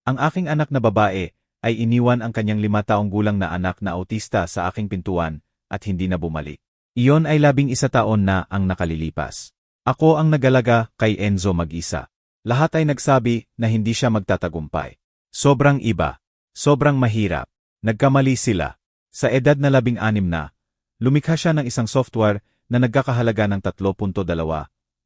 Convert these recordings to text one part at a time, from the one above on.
Ang aking anak na babae ay iniwan ang kanyang 5 taong gulang na anak na autista sa aking pintuan at hindi na bumalik. Iyon ay 11 taon na ang nakalilipas. Ako ang nagalaga kay Enzo mag-isa. Lahat ay nagsabi na hindi siya magtatagumpay. Sobrang iba. Sobrang mahirap. Nagkamali sila. Sa edad na 16 na, lumikha siya ng isang software na nagkakahalaga ng 3.2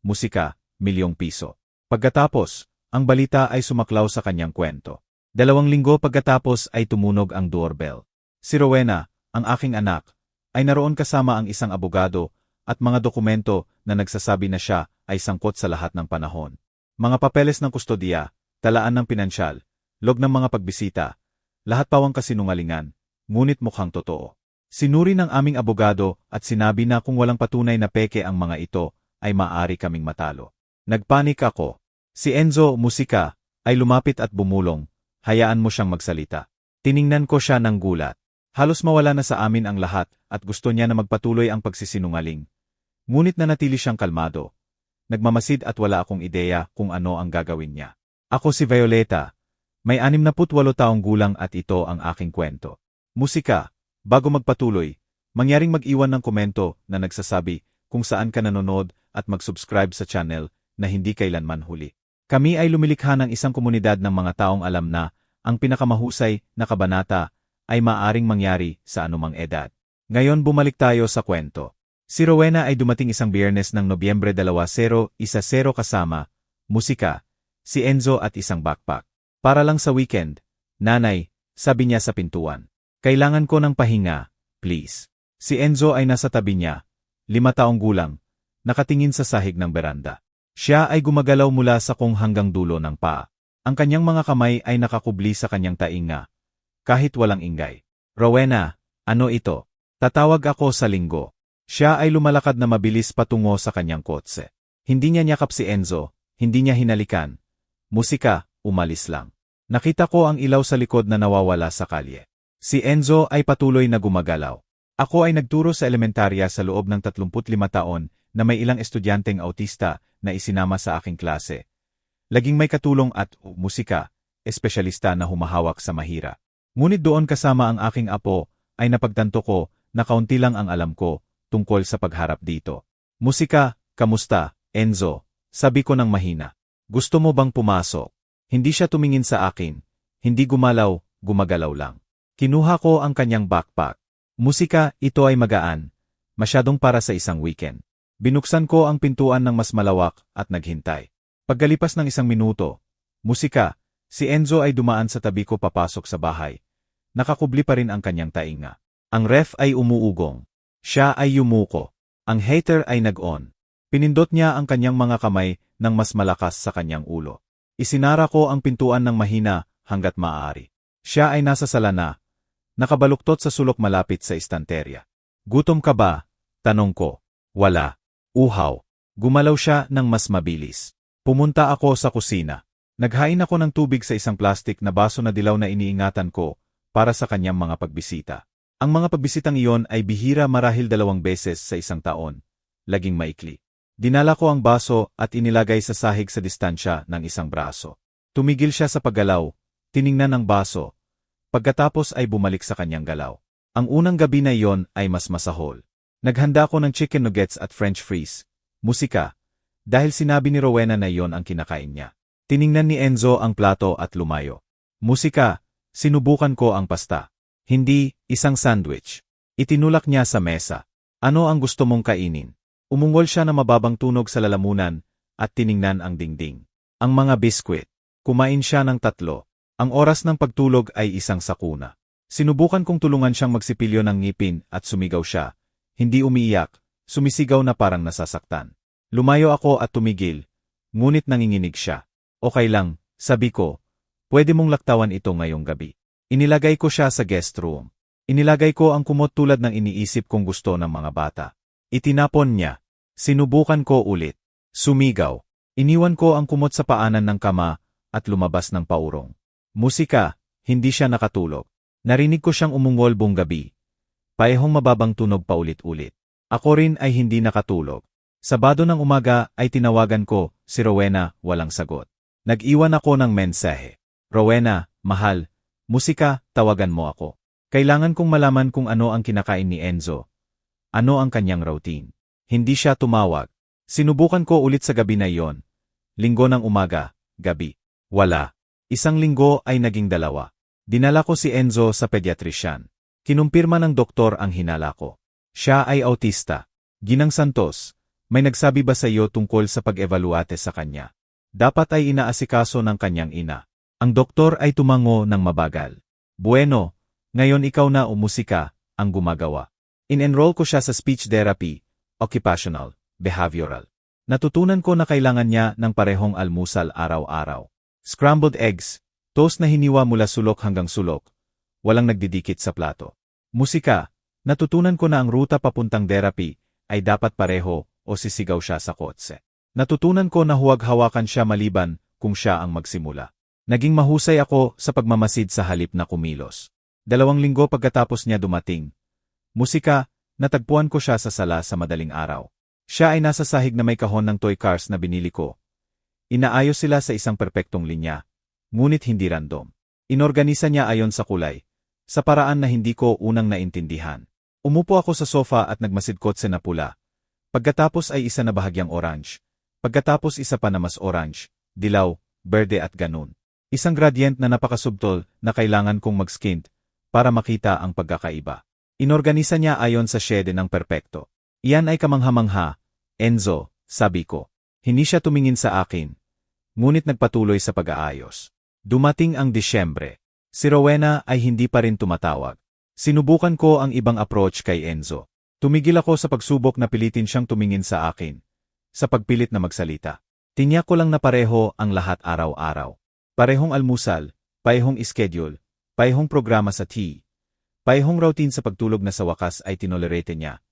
musika, milyong piso. Pagkatapos, ang balita ay sumaklaw sa kanyang kwento. 2 linggo pagkatapos ay tumunog ang doorbell. Si Rowena, ang aking anak, ay naroon kasama ang isang abogado at mga dokumento na nagsasabi na siya ay sangkot sa lahat ng panahon. Mga papeles ng kustodiya, talaan ng pinansyal, log ng mga pagbisita, lahat pawang kasinungalingan, ngunit mukhang totoo. Sinuri ng aming abogado at sinabi na kung walang patunay na peke ang mga ito, ay maaari kaming matalo. Nagpanik ako. Si Enzo, musika, ay lumapit at bumulong, hayaan mo siyang magsalita. Tiningnan ko siya ng gulat. Halos mawala na sa amin ang lahat at gusto niya na magpatuloy ang pagsisinungaling. Ngunit nanatili siyang kalmado. Nagmamasid at wala akong ideya kung ano ang gagawin niya. Ako si Violeta. May 68 taong gulang at ito ang aking kwento. Musika, bago magpatuloy, mangyaring mag-iwan ng komento na nagsasabi kung saan ka nanonood at mag-subscribe sa channel na hindi kailanman huli. Kami ay lumilikha ng isang komunidad ng mga taong alam na ang pinakamahusay na kabanata ay maaaring mangyari sa anumang edad. Ngayon bumalik tayo sa kwento. Si Rowena ay dumating isang Biyernes ng Nobyembre 2010 kasama, musika, si Enzo at isang backpack. Para lang sa weekend, nanay, sabi niya sa pintuan. Kailangan ko ng pahinga, please. Si Enzo ay nasa tabi niya, 5 taong gulang, nakatingin sa sahig ng beranda. Siya ay gumagalaw mula sa kung hanggang dulo ng paa. Ang kanyang mga kamay ay nakakubli sa kanyang tainga. Kahit walang ingay. Rowena, ano ito? Tatawag ako sa linggo. Siya ay lumalakad na mabilis patungo sa kanyang kotse. Hindi niya niyakap si Enzo, hindi niya hinalikan. Musika, umalis lang. Nakita ko ang ilaw sa likod na nawawala sa kalye. Si Enzo ay patuloy na gumagalaw. Ako ay nagturo sa elementarya sa loob ng 35 taon na may ilang estudyanteng autista na isinama sa aking klase. Laging may katulong at musika, espesyalista na humahawak sa mahira. Ngunit doon kasama ang aking apo, ay napagtanto ko na kaunti lang ang alam ko tungkol sa pagharap dito. Musika, kamusta, Enzo? Sabi ko ng mahina. Gusto mo bang pumasok? Hindi siya tumingin sa akin. Hindi gumalaw, gumagalaw lang. Kinuha ko ang kanyang backpack. Musika, ito ay magaan. Masyadong para sa isang weekend. Binuksan ko ang pintuan ng mas malawak at naghintay. Pagkalipas ng 1 minuto, musika, si Enzo ay dumaan sa tabi ko papasok sa bahay. Nakakubli pa rin ang kanyang tainga. Ang ref ay umuugong. Siya ay yumuko. Ang heater ay nag-on. Pinindot niya ang kanyang mga kamay ng mas malakas sa kanyang ulo. Isinara ko ang pintuan ng mahina hanggat maaari. Siya ay nasa sala na. Nakabaluktot sa sulok malapit sa istanterya. Gutom ka ba? Tanong ko. Wala. Uhaw. Gumalaw siya ng mas mabilis. Pumunta ako sa kusina. Naghain ako ng tubig sa isang plastik na baso na dilaw na iniingatan ko para sa kanyang mga pagbisita. Ang mga pagbisitang iyon ay bihira marahil 2 beses sa isang taon. Laging maikli. Dinala ko ang baso at inilagay sa sahig sa distansya ng isang braso. Tumigil siya sa paggalaw, tiningnan ang baso. Pagkatapos ay bumalik sa kanyang galaw. Ang unang gabi na iyon ay mas masahol. Naghanda ko ng chicken nuggets at French fries. Musika. Dahil sinabi ni Rowena na iyon ang kinakain niya. Tiningnan ni Enzo ang plato at lumayo. Musika. Sinubukan ko ang pasta. Hindi, isang sandwich. Itinulak niya sa mesa. Ano ang gusto mong kainin? Umungol siya na mababang tunog sa lalamunan at tiningnan ang dingding. Ang mga biskwit. Kumain siya ng 3. Ang oras ng pagtulog ay 1 sakuna. Sinubukan kong tulungan siyang magsipilyo ng ngipin at sumigaw siya. Hindi umiiyak, sumisigaw na parang nasasaktan. Lumayo ako at tumigil, ngunit nanginginig siya. Okay lang, sabi ko, pwede mong laktawan ito ngayong gabi. Inilagay ko siya sa guest room. Inilagay ko ang kumot tulad ng iniisip kong gusto ng mga bata. Itinapon niya. Sinubukan ko ulit. Sumigaw. Iniwan ko ang kumot sa paanan ng kama at lumabas ng paurong. Musika, hindi siya nakatulog. Narinig ko siyang umungol buong gabi. Paehong mababang tunog paulit-ulit. Ako rin ay hindi nakatulog. Sabado ng umaga ay tinawagan ko, si Rowena, walang sagot. Nag-iwan ako ng mensahe. Rowena, mahal, musika, tawagan mo ako. Kailangan kong malaman kung ano ang kinakain ni Enzo. Ano ang kanyang routine. Hindi siya tumawag. Sinubukan ko ulit sa gabi na iyon. Linggo ng umaga, gabi. Wala. Isang linggo ay naging 2. Dinala ko si Enzo sa pediatrician. Kinumpirma ng doktor ang hinala ko. Siya ay autista. Ginang Santos, may nagsabi ba sa iyo tungkol sa pag-evaluate sa kanya? Dapat ay inaasikaso ng kanyang ina. Ang doktor ay tumango ng mabagal. Bueno, ngayon ikaw na o musika ang gumagawa. In-enroll ko siya sa speech therapy, occupational, behavioral. Natutunan ko na kailangan niya ng parehong almusal araw-araw. Scrambled eggs, toast na hiniwa mula sulok hanggang sulok. Walang nagdidikit sa plato. Musika, natutunan ko na ang ruta papuntang therapy ay dapat pareho o sisigaw siya sa kotse. Natutunan ko na huwag hawakan siya maliban kung siya ang magsimula. Naging mahusay ako sa pagmamasid sa halip na kumilos. 2 linggo pagkatapos niya dumating. Musika, natagpuan ko siya sa sala sa madaling araw. Siya ay nasa sahig na may kahon ng toy cars na binili ko. Inaayos sila sa isang perpektong linya, ngunit hindi random. Inorganisa niya ayon sa kulay, sa paraan na hindi ko unang naintindihan. Umupo ako sa sofa at nagmasid kotse na pula. Pagkatapos ay isa na bahagyang orange. Pagkatapos isa pa na mas orange, dilaw, berde at ganun. Isang gradient na napakasubtol na kailangan kong mag-skint para makita ang pagkakaiba. Inorganisa niya ayon sa shade ng perpekto. Iyan ay kamangha-mangha, Enzo, sabi ko. Hindi siya tumingin sa akin, ngunit nagpatuloy sa pag-aayos. Dumating ang Disyembre. Si Rowena ay hindi pa rin tumatawag. Sinubukan ko ang ibang approach kay Enzo. Tumigil ako sa pagsubok na pilitin siyang tumingin sa akin. Sa pagpilit na magsalita. Tinyak ko lang na pareho ang lahat araw-araw. Parehong almusal, parehong schedule, parehong programa sa tea. Parehong routine sa pagtulog na sa wakas ay tinolerate niya.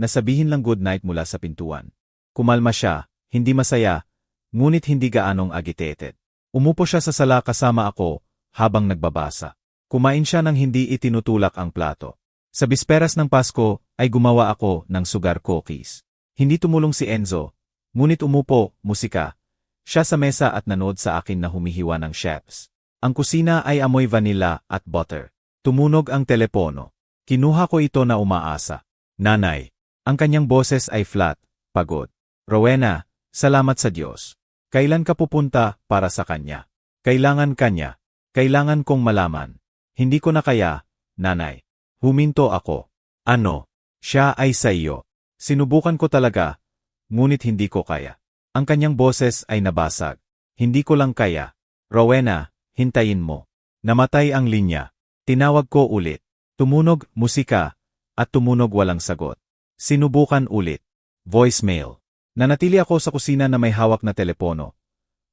Nasabihin lang good night mula sa pintuan. Kumalma siya. Hindi masaya, ngunit hindi gaanong agitated. Umupo siya sa sala kasama ako habang nagbabasa. Kumain siya nang hindi itinutulak ang plato. Sa bisperas ng Pasko ay gumawa ako ng sugar cookies. Hindi tumulong si Enzo, ngunit umupo, musika. Siya sa mesa at nanood sa akin na humihiwa ng chefs. Ang kusina ay amoy vanilla at butter. Tumunog ang telepono. Kinuha ko ito na umaasa. Nanay. Ang kanyang boses ay flat, pagod. Rowena. Salamat sa Diyos. Kailan ka pupunta para sa kanya? Kailangan kanya. Kailangan kong malaman. Hindi ko na kaya, nanay. Huminto ako. Ano? Siya ay sa iyo. Sinubukan ko talaga, ngunit hindi ko kaya. Ang kanyang boses ay nabasag. Hindi ko lang kaya. Rowena, hintayin mo. Namatay ang linya. Tinawag ko ulit. Tumunog, musika, at tumunog walang sagot. Sinubukan ulit. Voicemail. Nanatili ako sa kusina na may hawak na telepono.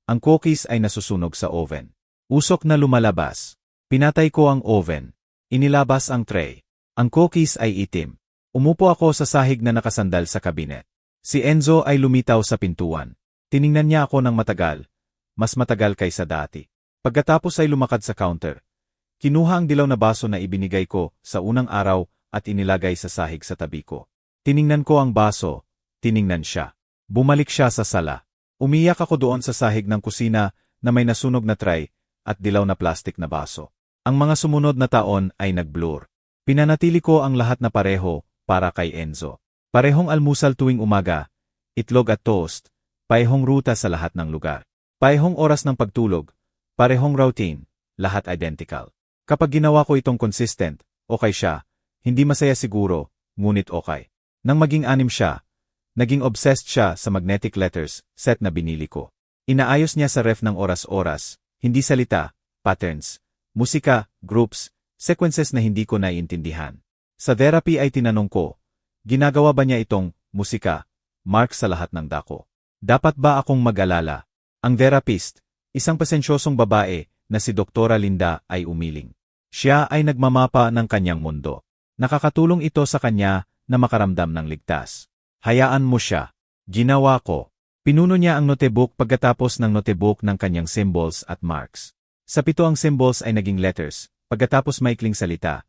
Ang cookies ay nasusunog sa oven. Usok na lumalabas. Pinatay ko ang oven. Inilabas ang tray. Ang cookies ay itim. Umupo ako sa sahig na nakasandal sa kabinet. Si Enzo ay lumitaw sa pintuan. Tiningnan niya ako ng matagal. Mas matagal kaysa dati. Pagkatapos ay lumakad sa counter. Kinuha ang dilaw na baso na ibinigay ko sa unang araw at inilagay sa sahig sa tabi ko. Tiningnan ko ang baso. Tiningnan siya. Bumalik siya sa sala. Umiyak ako doon sa sahig ng kusina na may nasunog na tray at dilaw na plastik na baso. Ang mga sumunod na taon ay nag-blur. Pinanatili ko ang lahat na pareho para kay Enzo. Parehong almusal tuwing umaga, itlog at toast, parehong ruta sa lahat ng lugar. Parehong oras ng pagtulog, parehong routine, lahat identical. Kapag ginawa ko itong consistent, okay siya, hindi masaya siguro, ngunit okay. Nang maging 6 siya, naging obsessed siya sa magnetic letters set na binili ko. Inaayos niya sa ref ng oras-oras, hindi salita, patterns, musika, groups, sequences na hindi ko naiintindihan. Sa therapy ay tinanong ko, ginagawa ba niya itong musika, mark sa lahat ng dako? Dapat ba akong mag-alala? Ang therapist, isang pasensyosong babae na si Doktora Linda ay umiling. Siya ay nagmamapa ng kanyang mundo. Nakakatulong ito sa kanya na makaramdam ng ligtas. Hayaan mo siya. Ginawa ko. Pinuno niya ang notebook pagkatapos ng notebook ng kanyang symbols at marks. Sa 7 ang symbols ay naging letters, pagkatapos maikling salita.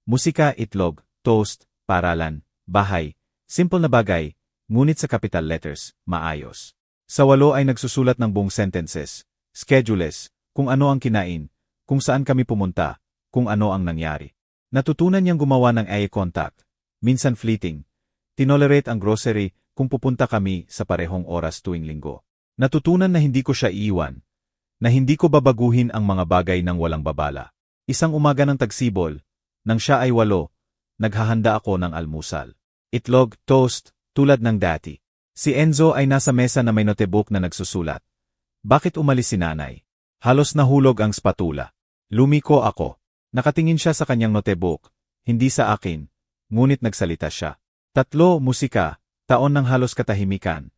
Musika, itlog, toast, paralan, bahay, simple na bagay, ngunit sa capital letters, maayos. Sa 8 ay nagsusulat ng buong sentences, schedules, kung ano ang kinain, kung saan kami pumunta, kung ano ang nangyari. Natutunan niyang gumawa ng eye contact, minsan fleeting. Tinolerate ang grocery kung pupunta kami sa parehong oras tuwing linggo. Natutunan na hindi ko siya iiwan, na hindi ko babaguhin ang mga bagay ng walang babala. Isang umaga ng tagsibol, nang siya ay 8, naghahanda ako ng almusal. Itlog, toast, tulad ng dati. Si Enzo ay nasa mesa na may notebook na nagsusulat. Bakit umalis si nanay? Halos nahulog ang spatula. Lumiko ako. Nakatingin siya sa kanyang notebook, hindi sa akin, ngunit nagsalita siya. 3, musika, taon ng halos katahimikan.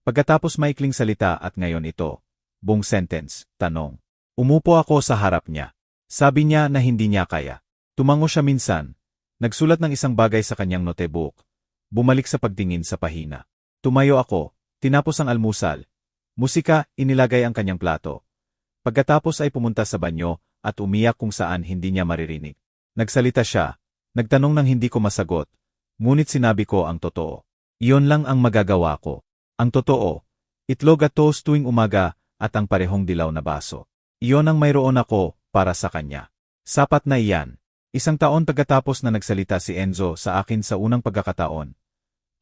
Pagkatapos maikling salita at ngayon ito. Buong sentence, tanong. Umupo ako sa harap niya. Sabi niya na hindi niya kaya. Tumango siya minsan. Nagsulat ng isang bagay sa kanyang notebook. Bumalik sa pagtingin sa pahina. Tumayo ako, tinapos ang almusal. Musika, inilagay ang kanyang plato. Pagkatapos ay pumunta sa banyo at umiyak kung saan hindi niya maririnig. Nagsalita siya, nagtanong nang hindi ko masagot, ngunit sinabi ko ang totoo. Iyon lang ang magagawa ko. Ang totoo, itlog at toast tuwing umaga at ang parehong dilaw na baso. Iyon ang mayroon ako para sa kanya. Sapat na iyan. 1 taon pagkatapos na nagsalita si Enzo sa akin sa unang pagkakataon.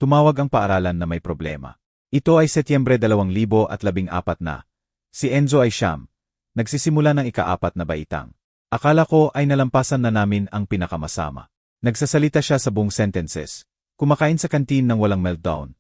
Tumawag ang paaralan na may problema. Ito ay Setyembre 2014 na. Si Enzo ay siyam. Nagsisimula ng ika-4 na baitang. Akala ko ay nalampasan na namin ang pinakamasama. Nagsasalita siya sa buong sentences. Kumakain sa kantin ng walang meltdown.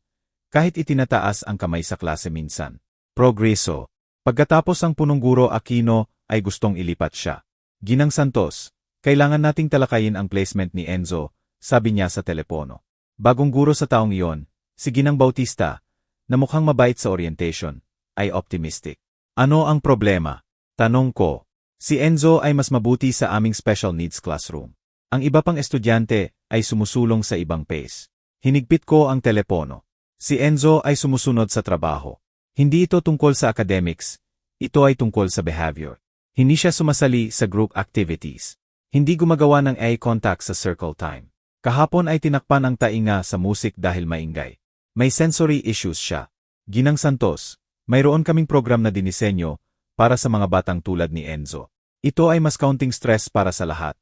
Kahit itinataas ang kamay sa klase minsan. Progreso. Pagkatapos ang punong guro Aquino ay gustong ilipat siya. Ginang Santos, kailangan nating talakayin ang placement ni Enzo, sabi niya sa telepono. Bagong guro sa taong iyon, si Ginang Bautista, na mukhang mabait sa orientation, ay optimistic. Ano ang problema? Tanong ko. Si Enzo ay mas mabuti sa aming special needs classroom. Ang iba pang estudyante ay sumusulong sa ibang pace. Hinigpit ko ang telepono. Si Enzo ay sumusunod sa trabaho. Hindi ito tungkol sa academics, ito ay tungkol sa behavior. Hindi siya sumasali sa group activities. Hindi gumagawa ng eye contact sa circle time. Kahapon ay tinakpan ang tainga sa musik dahil maingay. May sensory issues siya. Ginang Santos, mayroon kaming program na dinisenyo para sa mga batang tulad ni Enzo. Ito ay mas counting stress para sa lahat.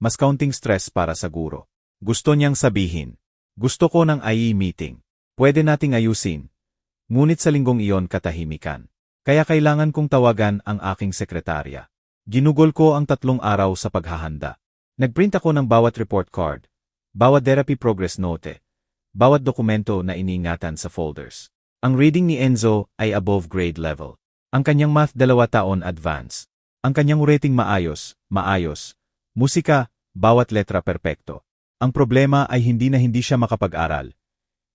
Mas counting stress para sa guro. Gusto niyang sabihin. Gusto ko ng IE meeting. Pwede nating ayusin. Ngunit sa linggong iyon katahimikan. Kaya kailangan kong tawagan ang aking sekretarya. Ginugol ko ang 3 araw sa paghahanda. Nagprint ako ng bawat report card, bawat therapy progress note, bawat dokumento na iniingatan sa folders. Ang reading ni Enzo ay above grade level. Ang kanyang math 2 taon advance. Ang kanyang rating maayos. Musika, bawat letra perpekto. Ang problema ay hindi siya makapag-aral.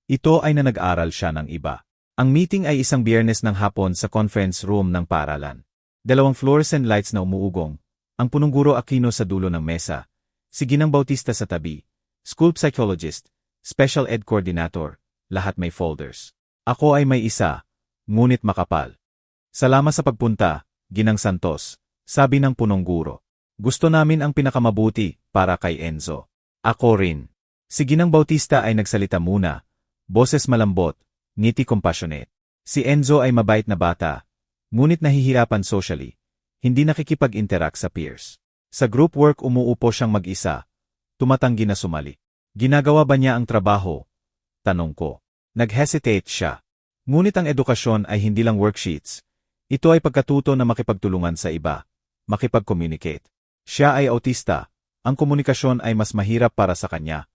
Ito ay na nag-aral siya ng iba. Ang meeting ay isang Biyernes ng hapon sa conference room ng paaralan. 2 fluorescent lights na umuugong, ang punong guro Aquino sa dulo ng mesa, si Ginang Bautista sa tabi, school psychologist, special ed coordinator, lahat may folders. Ako ay may isa, ngunit makapal. Salamat sa pagpunta, Ginang Santos, sabi ng punong guro. Gusto namin ang pinakamabuti para kay Enzo. Ako rin. Si Ginang Bautista ay nagsalita muna, boses malambot, ngiti compassionate. Si Enzo ay mabait na bata, ngunit nahihirapan socially, hindi nakikipag-interact sa peers. Sa group work umuupo siyang mag-isa, tumatanggi na sumali. Ginagawa ba niya ang trabaho? Tanong ko. Nag-hesitate siya. Ngunit ang edukasyon ay hindi lang worksheets. Ito ay pagkatuto na makipagtulungan sa iba, makipag-communicate. Siya ay autista, ang komunikasyon ay mas mahirap para sa kanya,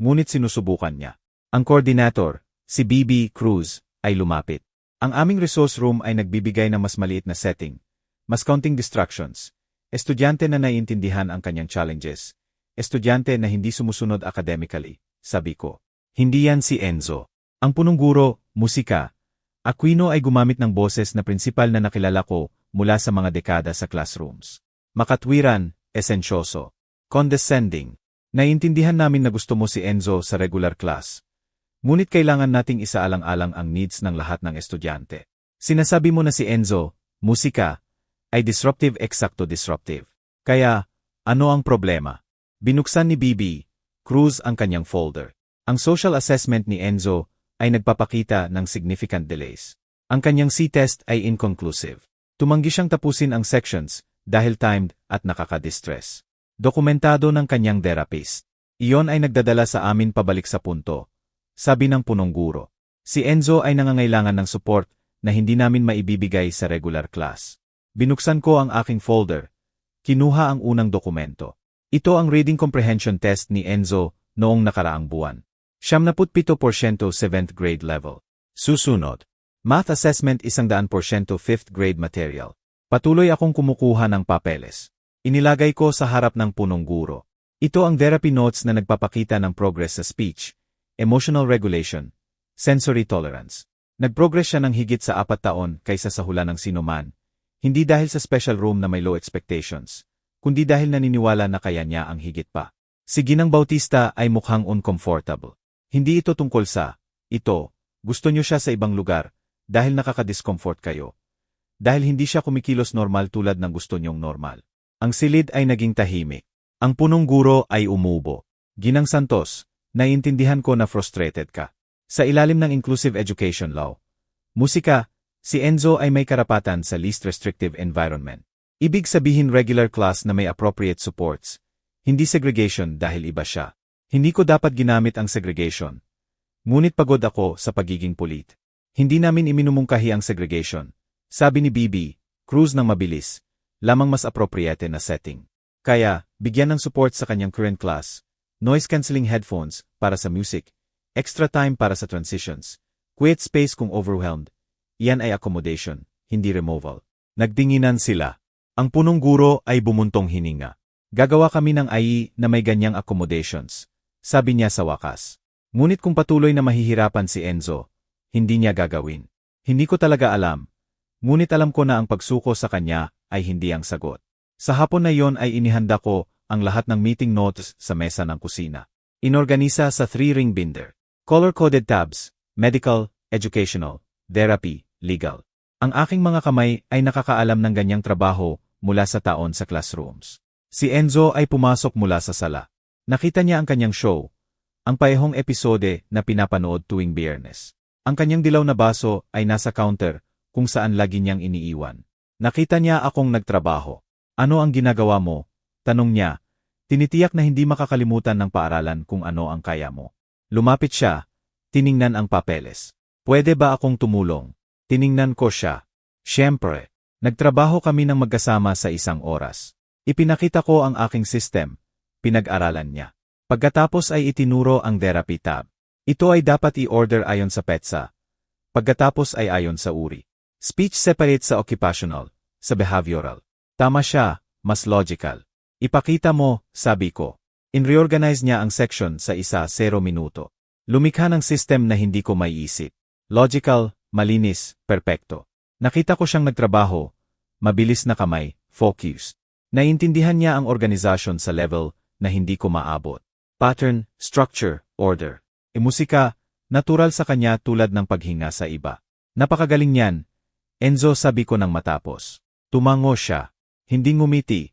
ngunit sinusubukan niya. Ang coordinator, si BB Cruz, ay lumapit. Ang aming resource room ay nagbibigay ng mas maliit na setting, mas counting distractions, estudyante na naiintindihan ang kanyang challenges, estudyante na hindi sumusunod academically, sabi ko. Hindi yan si Enzo. Ang punong guro, musika. Aquino ay gumamit ng boses na prinsipal na nakilala ko mula sa mga dekada sa classrooms. Makatwiran, esensyoso, condescending. Naiintindihan namin na gusto mo si Enzo sa regular class. Ngunit kailangan nating isaalang-alang ang needs ng lahat ng estudyante. Sinasabi mo na si Enzo, musika, ay disruptive eksakto disruptive. Kaya, ano ang problema? Binuksan ni BB Cruz ang kanyang folder. Ang social assessment ni Enzo ay nagpapakita ng significant delays. Ang kanyang C-test ay inconclusive. Tumanggi siyang tapusin ang sections, dahil timed at nakaka-distress. Dokumentado ng kanyang therapist. Iyon ay nagdadala sa amin pabalik sa punto, sabi ng punong guro. Si Enzo ay nangangailangan ng support na hindi namin maibibigay sa regular class. Binuksan ko ang aking folder. Kinuha ang unang dokumento. Ito ang reading comprehension test ni Enzo noong nakaraang buwan. 77% 7th grade level. Susunod. Math assessment 100% 5th grade material. Patuloy akong kumukuha ng papeles. Inilagay ko sa harap ng punong guro. Ito ang therapy notes na nagpapakita ng progress sa speech, emotional regulation, sensory tolerance. Nag-progress siya ng higit sa 4 taon kaysa sa hula ng sinuman, hindi dahil sa special room na may low expectations, kundi dahil naniniwala na kaya niya ang higit pa. Si Ginang Bautista ay mukhang uncomfortable. Hindi ito tungkol sa, gusto niyo siya sa ibang lugar, dahil nakaka-discomfort kayo. Dahil hindi siya kumikilos normal tulad ng gusto niyong normal. Ang silid ay naging tahimik. Ang punong guro ay umubo. Ginang Santos, naiintindihan ko na frustrated ka. Sa ilalim ng inclusive education law, musika, si Enzo ay may karapatan sa least restrictive environment. Ibig sabihin regular class na may appropriate supports, hindi segregation dahil iba siya. Hindi ko dapat ginamit ang segregation. Ngunit pagod ako sa pagiging pulit. Hindi namin iminumungkahi ang segregation. Sabi ni Bibi, cruise ng mabilis, lamang mas appropriate na setting. Kaya, bigyan ng support sa kanyang current class, noise-canceling headphones para sa music, extra time para sa transitions, quiet space kung overwhelmed. Iyan ay accommodation, hindi removal. Nagtinginan sila. Ang punong guro ay bumuntong hininga. Gagawa kami ng IE na may ganyang accommodations, sabi niya sa wakas. Ngunit kung patuloy na mahihirapan si Enzo, hindi niya gagawin. Hindi ko talaga alam. Ngunit alam ko na ang pagsuko sa kanya ay hindi ang sagot. Sa hapon na yon ay inihanda ko ang lahat ng meeting notes sa mesa ng kusina. Inorganisa sa 3-ring binder. Color-coded tabs, medical, educational, therapy, legal. Ang aking mga kamay ay nakakaalam ng ganyang trabaho mula sa taon sa classrooms. Si Enzo ay pumasok mula sa sala. Nakita niya ang kanyang show, ang paehong episode na pinapanood tuwing Biyernes. Ang kanyang dilaw na baso ay nasa counter kung saan lagi niyang iniiwan. Nakita niya akong nagtrabaho. Ano ang ginagawa mo? Tanong niya. Tinitiyak na hindi makakalimutan ng paaralan kung ano ang kaya mo. Lumapit siya. Tiningnan ang papeles. Pwede ba akong tumulong? Tiningnan ko siya. Siyempre. Nagtrabaho kami ng magkasama sa 1 oras. Ipinakita ko ang aking system. Pinag-aralan niya. Pagkatapos ay itinuro ang therapy tab. Ito ay dapat i-order ayon sa PETSA. Pagkatapos ay ayon sa uri. Speech separate sa occupational, sa behavioral. Tama siya, mas logical. Ipakita mo, sabi ko. In-reorganize niya ang section sa 0 minuto. Lumikha ng system na hindi ko maiisip. Logical, malinis, perpekto. Nakita ko siyang nagtrabaho, mabilis na kamay, focused. Naiintindihan niya ang organisasyon sa level na hindi ko maabot. Pattern, structure, order. Musika, natural sa kanya tulad ng paghinga sa iba. Napakagaling niyan. Enzo, sabi ko nang matapos. Tumango siya. Hindi ngumiti,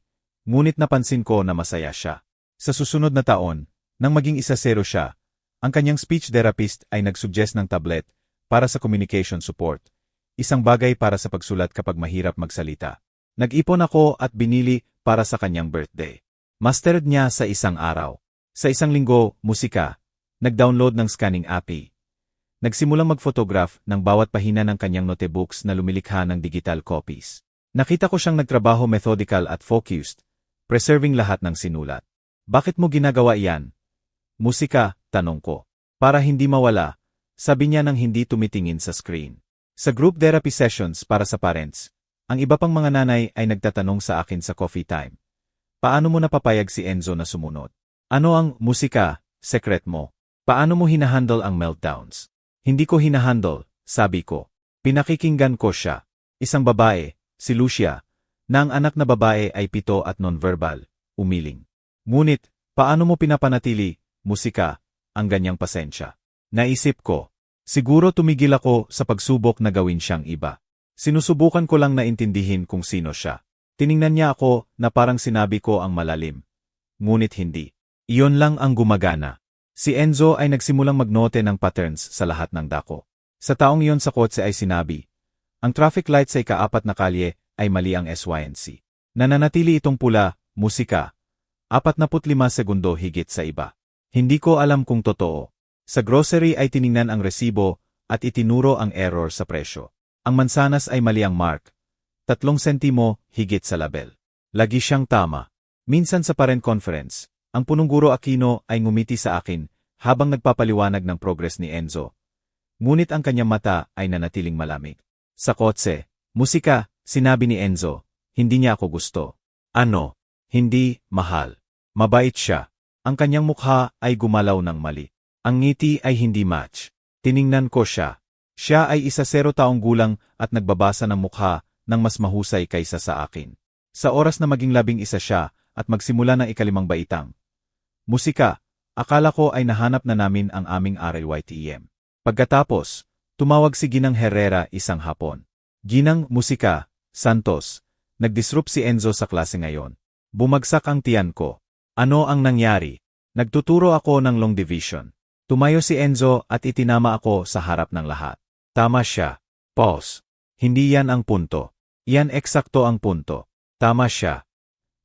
ngunit napansin ko na masaya siya. Sa susunod na taon, nang maging 1-0 siya, ang kanyang speech therapist ay nagsuggest ng tablet para sa communication support, isang bagay para sa pagsulat kapag mahirap magsalita. Nag-ipon ako at binili para sa kanyang birthday. Mastered niya sa 1 araw. Sa 1 linggo, musika, nag-download ng scanning API. Nagsimulang mag-photograph ng bawat pahina ng kanyang notebooks na lumilikha ng digital copies. Nakita ko siyang nagtrabaho methodical at focused, preserving lahat ng sinulat. Bakit mo ginagawa iyan? Musika, tanong ko. Para hindi mawala, sabi niya nang hindi tumitingin sa screen. Sa group therapy sessions para sa parents, ang iba pang mga nanay ay nagtatanong sa akin sa coffee time. Paano mo napapayag si Enzo na sumunod? Ano ang musika, secret mo? Paano mo hinahandle ang meltdowns? Hindi ko hinahandle, sabi ko. Pinakikinggan ko siya. Isang babae, si Lucia, na ang anak na babae ay 7 at nonverbal, umiling. Ngunit, paano mo pinapanatili, musika, ang ganyang pasensya? Naisip ko. Siguro tumigil ako sa pagsubok na gawin siyang iba. Sinusubukan ko lang na intindihin kung sino siya. Tiningnan niya ako na parang sinabi ko ang malalim. Ngunit hindi. Iyon lang ang gumagana. Si Enzo ay nagsimulang magnote ng patterns sa lahat ng dako. Sa taong iyon sa kotse ay sinabi, ang traffic light sa ika-4 na kalye ay mali ang SYNC. Nananatili itong pula, musika. 45 segundo higit sa iba. Hindi ko alam kung totoo. Sa grocery ay tiningnan ang resibo at itinuro ang error sa presyo. Ang mansanas ay mali ang mark. 3 sentimo higit sa label. Lagi siyang tama. Minsan sa parent conference, ang punong guro Aquino ay ngumiti sa akin habang nagpapaliwanag ng progress ni Enzo. Ngunit ang kanyang mata ay nanatiling malamig. Sa kotse, musika, sinabi ni Enzo, hindi niya ako gusto. Ano? Hindi, mahal. Mabait siya. Ang kanyang mukha ay gumalaw ng mali. Ang ngiti ay hindi match. Tiningnan ko siya. Siya ay 10 taong gulang at nagbabasa ng mukha ng mas mahusay kaysa sa akin. Sa oras na maging 11 siya at magsimula ng ikalimang baitang. Musika, akala ko ay nahanap na namin ang aming RLYTEM. Pagkatapos, tumawag si Ginang Herrera isang hapon. Ginang, musika, Santos, nagdisrupt si Enzo sa klase ngayon. Bumagsak ang tiyan ko. Ano ang nangyari? Nagtuturo ako ng long division. Tumayo si Enzo at itinama ako sa harap ng lahat. Tama siya. Pause. Hindi yan ang punto. Yan eksakto ang punto. Tama siya.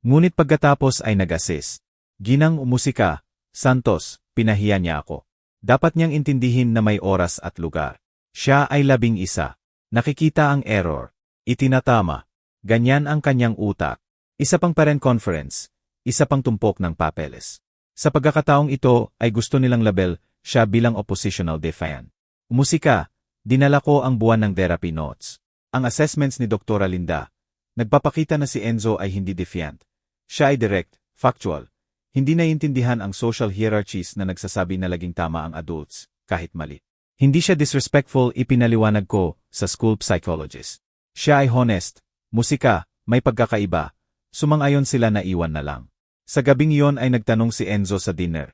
Ngunit pagkatapos ay nag-assist. Ginang musika, Santos, pinahiya niya ako. Dapat niyang intindihin na may oras at lugar. Siya ay 11. Nakikita ang error. Itinatama. Ganyan ang kanyang utak. Isa pang parent conference. Isa pang tumpok ng papeles. Sa pagkakataong ito ay gusto nilang label siya bilang oppositional defiant. Musika, dinala ko ang buwan ng therapy notes. Ang assessments ni Dr. Linda, nagpapakita na si Enzo ay hindi defiant. Siya ay direct, factual. Hindi naiintindihan ang social hierarchies na nagsasabi na laging tama ang adults, kahit mali. Hindi siya disrespectful, ipinaliwanag ko sa school psychologist. Siya ay honest. Musika, may pagkakaiba. Sumang-ayon sila na iwan na lang. Sa gabing iyon ay nagtanong si Enzo sa dinner.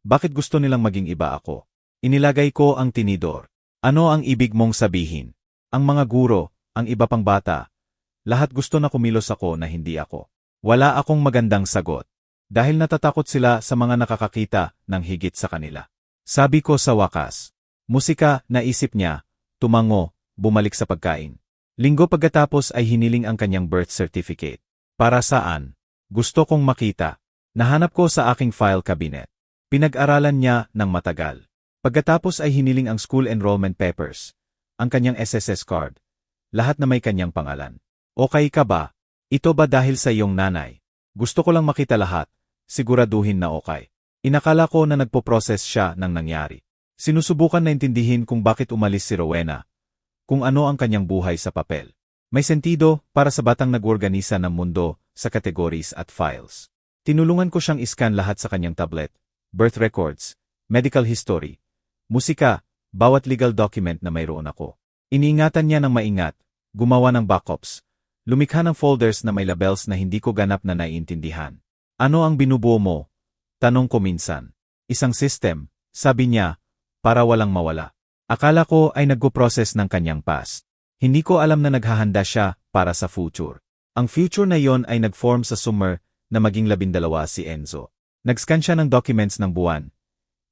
Bakit gusto nilang maging iba ako? Inilagay ko ang tinidor. Ano ang ibig mong sabihin? Ang mga guro, ang iba pang bata. Lahat gusto na kumilos ako na hindi ako. Wala akong magandang sagot. Dahil natatakot sila sa mga nakakakita ng higit sa kanila. Sabi ko sa wakas. Musika, naisip niya. Tumango, bumalik sa pagkain. Linggo pagkatapos ay hiniling ang kanyang birth certificate. Para saan? Gusto kong makita. Nahanap ko sa aking file cabinet. Pinag-aralan niya ng matagal. Pagkatapos ay hiniling ang school enrollment papers. Ang kanyang SSS card. Lahat na may kanyang pangalan. Okay ka ba? Ito ba dahil sa iyong nanay? Gusto ko lang makita lahat. Siguraduhin na okay. Inakala ko na nagpo-process siya ng nangyari. Sinusubukan na intindihin kung bakit umalis si Rowena. Kung ano ang kanyang buhay sa papel. May sentido para sa batang nag-organisa ng mundo sa categories at files. Tinulungan ko siyang iskan lahat sa kanyang tablet, birth records, medical history, musika, bawat legal document na mayroon ako. Iniingatan niya ng maingat, gumawa ng backups, lumikha ng folders na may labels na hindi ko ganap na naiintindihan. Ano ang binubuo mo? Tanong ko minsan. Isang system, sabi niya, para walang mawala. Akala ko ay nagpo-process ng kanyang past. Hindi ko alam na naghahanda siya para sa future. Ang future na yon ay nag-form sa summer na maging 12 si Enzo. Nag-scan siya ng documents ng buwan.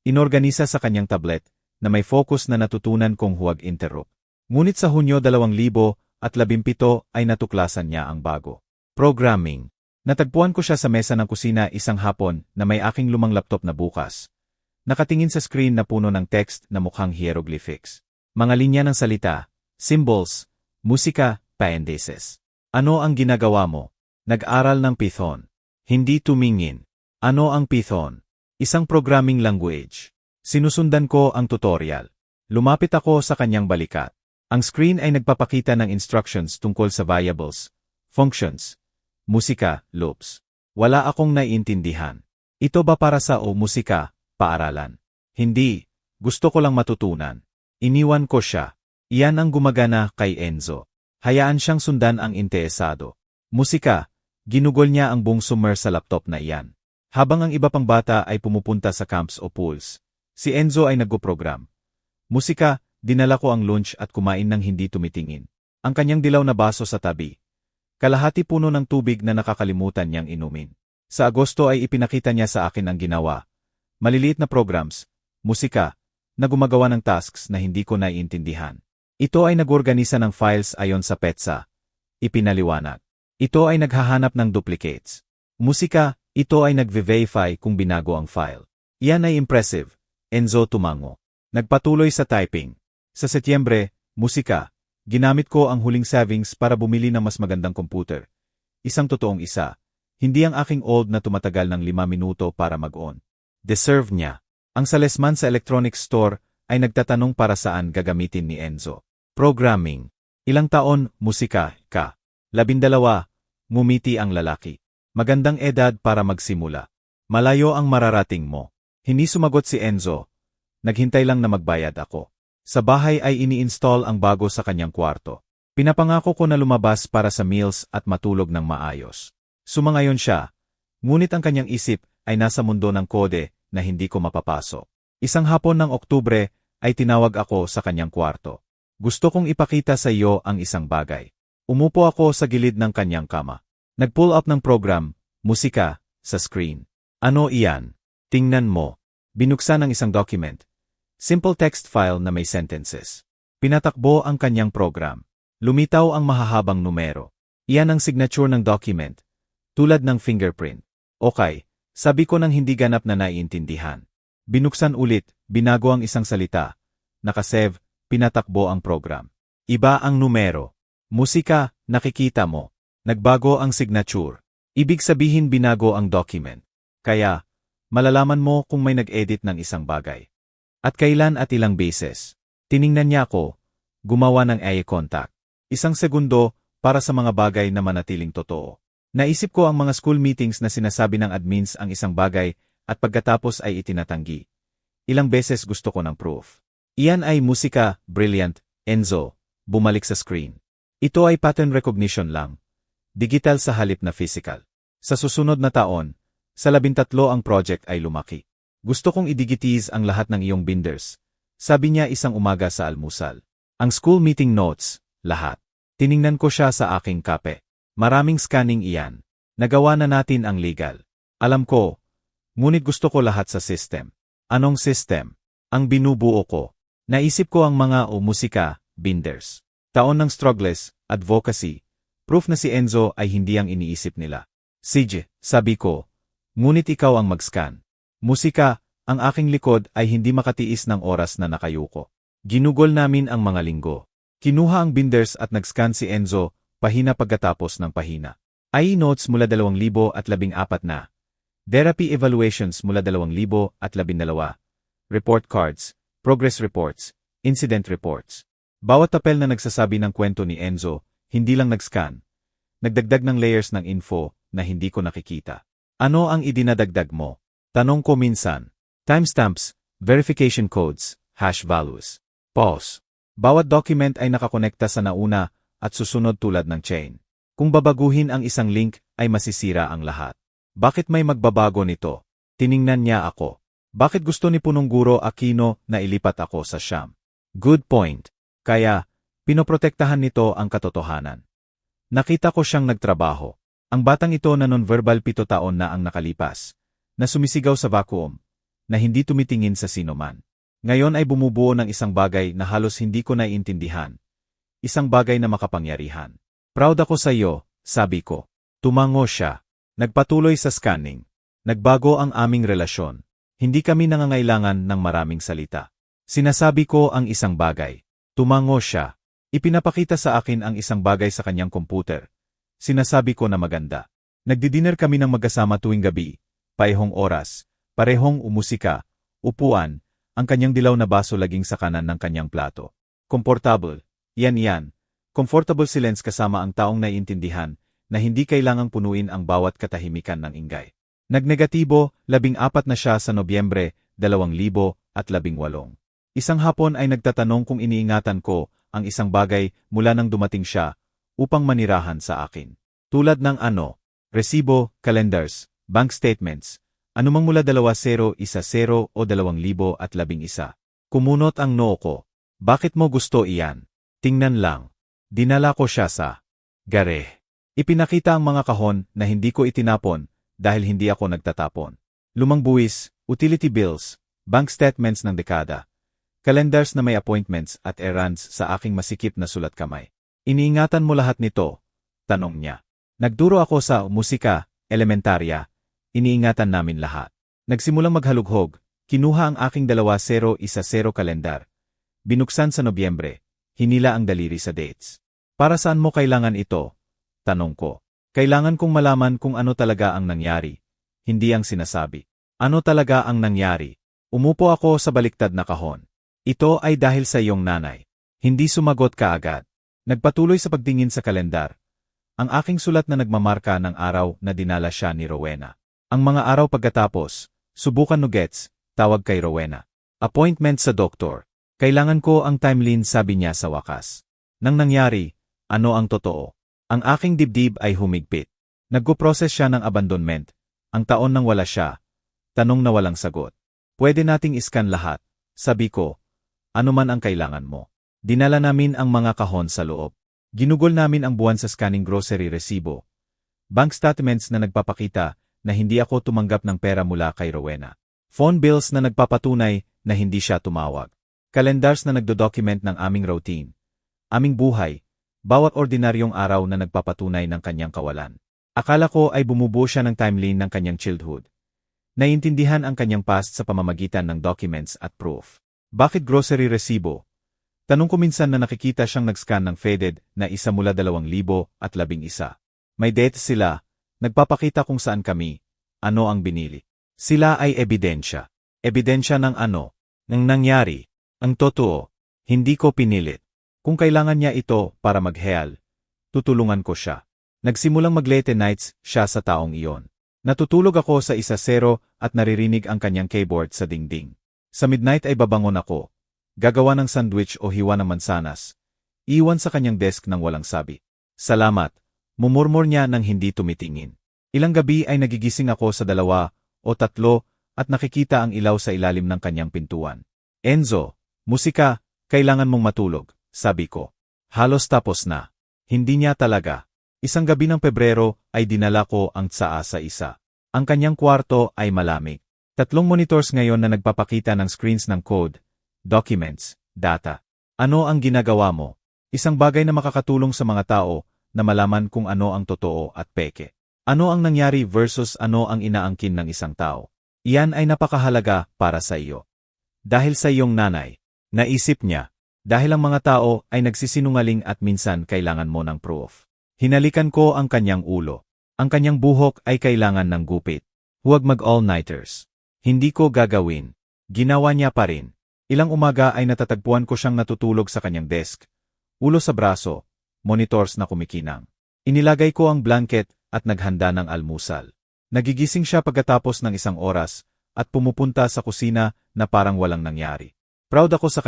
Inorganisa sa kanyang tablet na may focus na natutunan kong huwag interrupt. Ngunit sa Hunyo 2017 ay natuklasan niya ang bago. Programming. Natagpuan ko siya sa mesa ng kusina isang hapon na may aking lumang laptop na bukas. Nakatingin sa screen na puno ng text na mukhang hieroglyphics. Mga linya ng salita, symbols, musika, parentheses. Ano ang ginagawa mo? Nag-aral ng Python. Hindi tumingin. Ano ang Python? Isang programming language. Sinusundan ko ang tutorial. Lumapit ako sa kanyang balikat. Ang screen ay nagpapakita ng instructions tungkol sa variables, functions, musika, loops. Wala akong naiintindihan. Ito ba para sa musika, paaralan? Hindi. Gusto ko lang matutunan. Iniwan ko siya. Iyan ang gumagana kay Enzo. Hayaan siyang sundan ang interesado. Musika, ginugol niya ang buong summer sa laptop na iyan. Habang ang iba pang bata ay pumupunta sa camps o pools, si Enzo ay nagpo-program. Musika, dinala ko ang lunch at kumain ng hindi tumitingin. Ang kanyang dilaw na baso sa tabi. Kalahati puno ng tubig na nakakalimutan niyang inumin. Sa Agosto ay ipinakita niya sa akin ang ginawa. Maliliit na programs, musika, na gumagawa ng tasks na hindi ko naiintindihan. Ito ay nag-organisa ng files ayon sa PETSA. Ipinaliwanag. Ito ay naghahanap ng duplicates. Musika, ito ay nagve-verify kung binago ang file. Iyan ay impressive. Enzo tumango. Nagpatuloy sa typing. Sa Setyembre, musika, ginamit ko ang huling savings para bumili ng mas magandang computer. Isang totoong isa. Hindi ang aking old na tumatagal ng 5 minuto para mag-on. Deserve niya. Ang salesman sa electronics store ay nagtatanong para saan gagamitin ni Enzo. Programming. Ilang taon, musika, ka. 12, ngumiti ang lalaki. Magandang edad para magsimula. Malayo ang mararating mo. Hindi sumagot si Enzo. Naghintay lang na magbayad ako. Sa bahay ay ini-install ang bago sa kanyang kwarto. Pinapangako ko na lumabas para sa meals at matulog ng maayos. Sumangayon siya, ngunit ang kanyang isip ay nasa mundo ng kode na hindi ko mapapasok. Isang hapon ng Oktubre ay tinawag ako sa kanyang kwarto. Gusto kong ipakita sa iyo ang isang bagay. Umupo ako sa gilid ng kanyang kama. Nag-pull up ng program, musika, sa screen. Ano iyan? Tingnan mo. Binuksan ang isang document. Simple text file na may sentences. Pinatakbo ang kanyang program. Lumitaw ang mahahabang numero. Iyan ang signature ng document. Tulad ng fingerprint. Okay, sabi ko nang hindi ganap na naiintindihan. Binuksan ulit, binago ang isang salita. Nakasave, pinatakbo ang program. Iba ang numero. Musika, nakikita mo. Nagbago ang signature. Ibig sabihin binago ang document. Kaya, malalaman mo kung may nag-edit ng isang bagay. At kailan at ilang beses. Tiningnan niya ako, gumawa ng eye contact. Isang segundo para sa mga bagay na manatiling totoo. Naisip ko ang mga school meetings na sinasabi ng admins ang isang bagay at pagkatapos ay itinatanggi. Ilang beses gusto ko ng proof. Iyan ay musika, brilliant, Enzo, bumalik sa screen. Ito ay pattern recognition lang. Digital sa halip na physical. Sa susunod na taon, sa 13 ang project ay lumaki. Gusto kong idigitize ang lahat ng iyong binders. Sabi niya isang umaga sa almusal. Ang school meeting notes, lahat. Tiningnan ko siya sa aking kape. Maraming scanning iyan. Nagawa na natin ang legal. Alam ko, ngunit gusto ko lahat sa system. Anong system? Ang binubuo ko. Naisip ko ang mga musika, binders. Taon ng struggles, advocacy. Proof na si Enzo ay hindi ang iniisip nila. Sige, sabi ko. Ngunit ikaw ang mag-scan. Musika, ang aking likod ay hindi makatiis ng oras na nakayuko. Ginugol namin ang mga linggo. Kinuha ang binders at nag-scan si Enzo, pahina pagkatapos ng pahina. IE notes mula 2014 na. Therapy evaluations mula 2012. Report cards, progress reports, incident reports. Bawat papel na nagsasabi ng kwento ni Enzo, hindi lang nag-scan. Nagdagdag ng layers ng info na hindi ko nakikita. Ano ang idinadagdag mo? Tanong ko minsan. Timestamps, verification codes, hash values. Pause. Bawat document ay nakakonekta sa nauna at susunod tulad ng chain. Kung babaguhin ang isang link ay masisira ang lahat. Bakit may magbabago nito? Tiningnan niya ako. Bakit gusto ni Punong Guro Aquino na ilipat ako sa Siam? Good point. Kaya, pinoprotektahan nito ang katotohanan. Nakita ko siyang nagtrabaho. Ang batang ito na non-verbal 7 taon na ang nakalipas, na sumisigaw sa vacuum, na hindi tumitingin sa sinuman. Ngayon ay bumubuo ng isang bagay na halos hindi ko naiintindihan. Isang bagay na makapangyarihan. Proud ako sa iyo, sabi ko. Tumango siya. Nagpatuloy sa scanning. Nagbago ang aming relasyon. Hindi kami nangangailangan ng maraming salita. Sinasabi ko ang isang bagay. Tumango siya. Ipinapakita sa akin ang isang bagay sa kanyang computer. Sinasabi ko na maganda. Nagdi-dinner kami ng magkasama tuwing gabi. Parehong oras. Parehong umusika. Upuan. Ang kanyang dilaw na baso laging sa kanan ng kanyang plato. Komportable. Yan. Comfortable silence kasama ang taong naiintindihan na hindi kailangang punuin ang bawat katahimikan ng ingay. Nagnegatibo, 14 na siya sa Nobyembre, 2018. Isang hapon ay nagtatanong kung iniingatan ko ang isang bagay mula nang dumating siya upang manirahan sa akin. Tulad ng ano? Resibo, calendars, bank statements, anumang mula 2010 o 2011. Kumunot ang noo ko. Bakit mo gusto iyan? Tingnan lang. Dinala ko siya sa gare. Ipinakita ang mga kahon na hindi ko itinapon dahil hindi ako nagtatapon. Lumang buwis, utility bills, bank statements ng dekada, calendars na may appointments at errands sa aking masikip na sulat kamay. Iniingatan mo lahat nito? Tanong niya. Nagturo ako sa musika, elementarya. Iniingatan namin lahat. Nagsimulang maghalughog, kinuha ang aking 2-0-1-0 kalendar. Binuksan sa Nobyembre. Hinila ang daliri sa dates. Para saan mo kailangan ito? Tanong ko. Kailangan kong malaman kung ano talaga ang nangyari. Hindi ang sinasabi. Ano talaga ang nangyari? Umupo ako sa baliktad na kahon. Ito ay dahil sa iyong nanay. Hindi sumagot kaagad. Nagpatuloy sa pagtingin sa kalendar. Ang aking sulat na nagmamarka ng araw na dinala siya ni Rowena. Ang mga araw pagkatapos, subukan nuggets, tawag kay Rowena. Appointment sa doktor. Kailangan ko ang timeline, sabi niya sa wakas. Nang nangyari, ano ang totoo? Ang aking dibdib ay humigpit. Nagpo-process siya ng abandonment. Ang taon nang wala siya. Tanong na walang sagot. Pwede nating iskan lahat. Sabi ko, ano man ang kailangan mo. Dinala namin ang mga kahon sa loob. Ginugol namin ang buwan sa scanning grocery resibo. Bank statements na nagpapakita na hindi ako tumanggap ng pera mula kay Rowena. Phone bills na nagpapatunay na hindi siya tumawag. Calendars na nagdo-document ng aming routine. Aming buhay, bawat ordinaryong araw na nagpapatunay ng kanyang kawalan. Akala ko ay bumubuo siya ng timeline ng kanyang childhood. Naiintindihan ang kanyang past sa pamamagitan ng documents at proof. Bakit grocery resibo? Tanong ko minsan na nakikita siyang nag-scan ng faded na isa mula 2011. May dates sila, nagpapakita kung saan kami, ano ang binili. Sila ay ebidensya. Ebidensya ng ano, ng nangyari. Ang totoo, hindi ko pinilit. Kung kailangan niya ito para magheal, tutulungan ko siya. Nagsimulang mag-late nights siya sa taong iyon. Natutulog ako sa 1-0 at naririnig ang kanyang keyboard sa dingding. Sa midnight ay babangon ako. Gagawa ng sandwich o hiwa ng mansanas. Iwan sa kanyang desk nang walang sabi. Salamat, mumurmur niya nang hindi tumitingin. Ilang gabi ay nagigising ako sa 2 o 3 at nakikita ang ilaw sa ilalim ng kanyang pintuan. Enzo, musika, kailangan mong matulog, sabi ko. Halos tapos na. Hindi niya talaga. Isang gabi ng Pebrero ay dinala ko ang tsaa sa isa. Ang kanyang kwarto ay malamig. 3 monitors ngayon na nagpapakita ng screens ng code, documents, data. Ano ang ginagawa mo? Isang bagay na makakatulong sa mga tao na malaman kung ano ang totoo at peke. Ano ang nangyari versus ano ang inaangkin ng isang tao. Iyan ay napakahalaga para sa iyo. Dahil sa iyong nanay, naisip niya. Dahil ang mga tao ay nagsisinungaling at minsan kailangan mo ng proof. Hinalikan ko ang kanyang ulo. Ang kanyang buhok ay kailangan ng gupit. Huwag mag-all-nighters. Hindi ko gagawin. Ginawa niya pa rin. Ilang umaga ay natatagpuan ko siyang natutulog sa kanyang desk. Ulo sa braso, monitors na kumikinang. Inilagay ko ang blanket at naghanda ng almusal. Nagigising siya pagkatapos ng 1 oras at pumupunta sa kusina na parang walang nangyari. Proud ako sa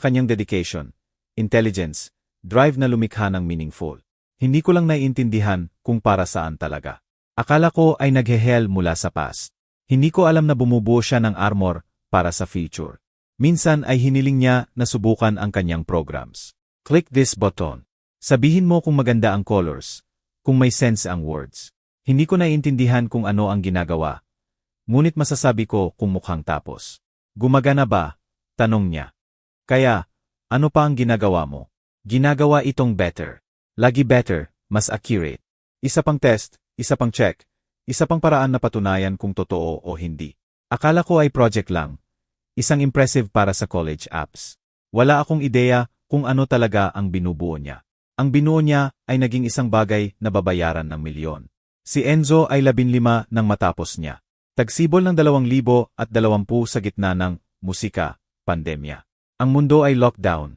kanyang dedication, intelligence, drive na lumikha ng meaningful. Hindi ko lang naiintindihan kung para saan talaga. Akala ko ay naghehel mula sa past. Hindi ko alam na bumubuo siya ng armor para sa future. Minsan ay hiniling niya na subukan ang kanyang programs. Click this button. Sabihin mo kung maganda ang colors, kung may sense ang words. Hindi ko naiintindihan kung ano ang ginagawa. Ngunit masasabi ko kung mukhang tapos. Gumagana ba? Tanong niya. Kaya, ano pa ang ginagawa mo? Ginagawa itong better. Lagi better, mas accurate. Isa pang test, isa pang check, isa pang paraan na patunayan kung totoo o hindi. Akala ko ay project lang. Isang impressive para sa college apps. Wala akong ideya kung ano talaga ang binubuo niya. Ang binuo niya ay naging isang bagay na babayaran ng milyon. Si Enzo ay 15 nang matapos niya. Tagsibol ng 2020 sa gitna ng musika, pandemya. Ang mundo ay lockdown.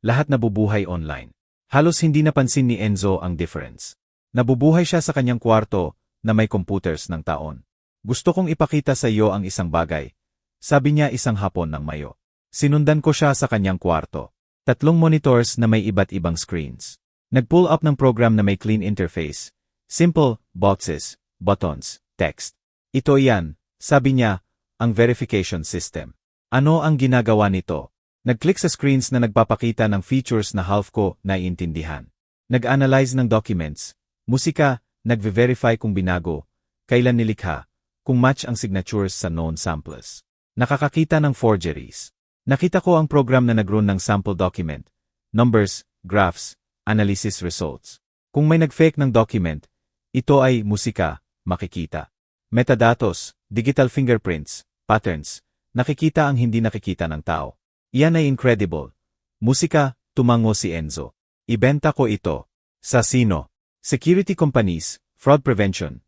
Lahat nabubuhay online. Halos hindi napansin ni Enzo ang difference. Nabubuhay siya sa kanyang kwarto na may computers ng taon. Gusto kong ipakita sa iyo ang isang bagay. Sabi niya isang hapon ng Mayo. Sinundan ko siya sa kanyang kwarto. 3 monitors na may iba't ibang screens. Nag-pull up ng program na may clean interface. Simple, boxes, buttons, text. Ito yan, sabi niya, ang verification system. Ano ang ginagawa nito? Nag-click sa screens na nagpapakita ng features na half ko naiintindihan. Nag-analyze ng documents, musika, nag-verify kung binago, kailan nilikha, kung match ang signatures sa known samples. Nakakakita ng forgeries. Nakita ko ang program na nag-run ng sample document, numbers, graphs, analysis results. Kung may nag-fake ng document, Ito ay musika, makikita. Metadatos, digital fingerprints, patterns, nakikita ang hindi nakikita ng tao. Iyan ay incredible. Musika, tumango si Enzo. Ibenta ko ito. Sa sino? Security companies, fraud prevention.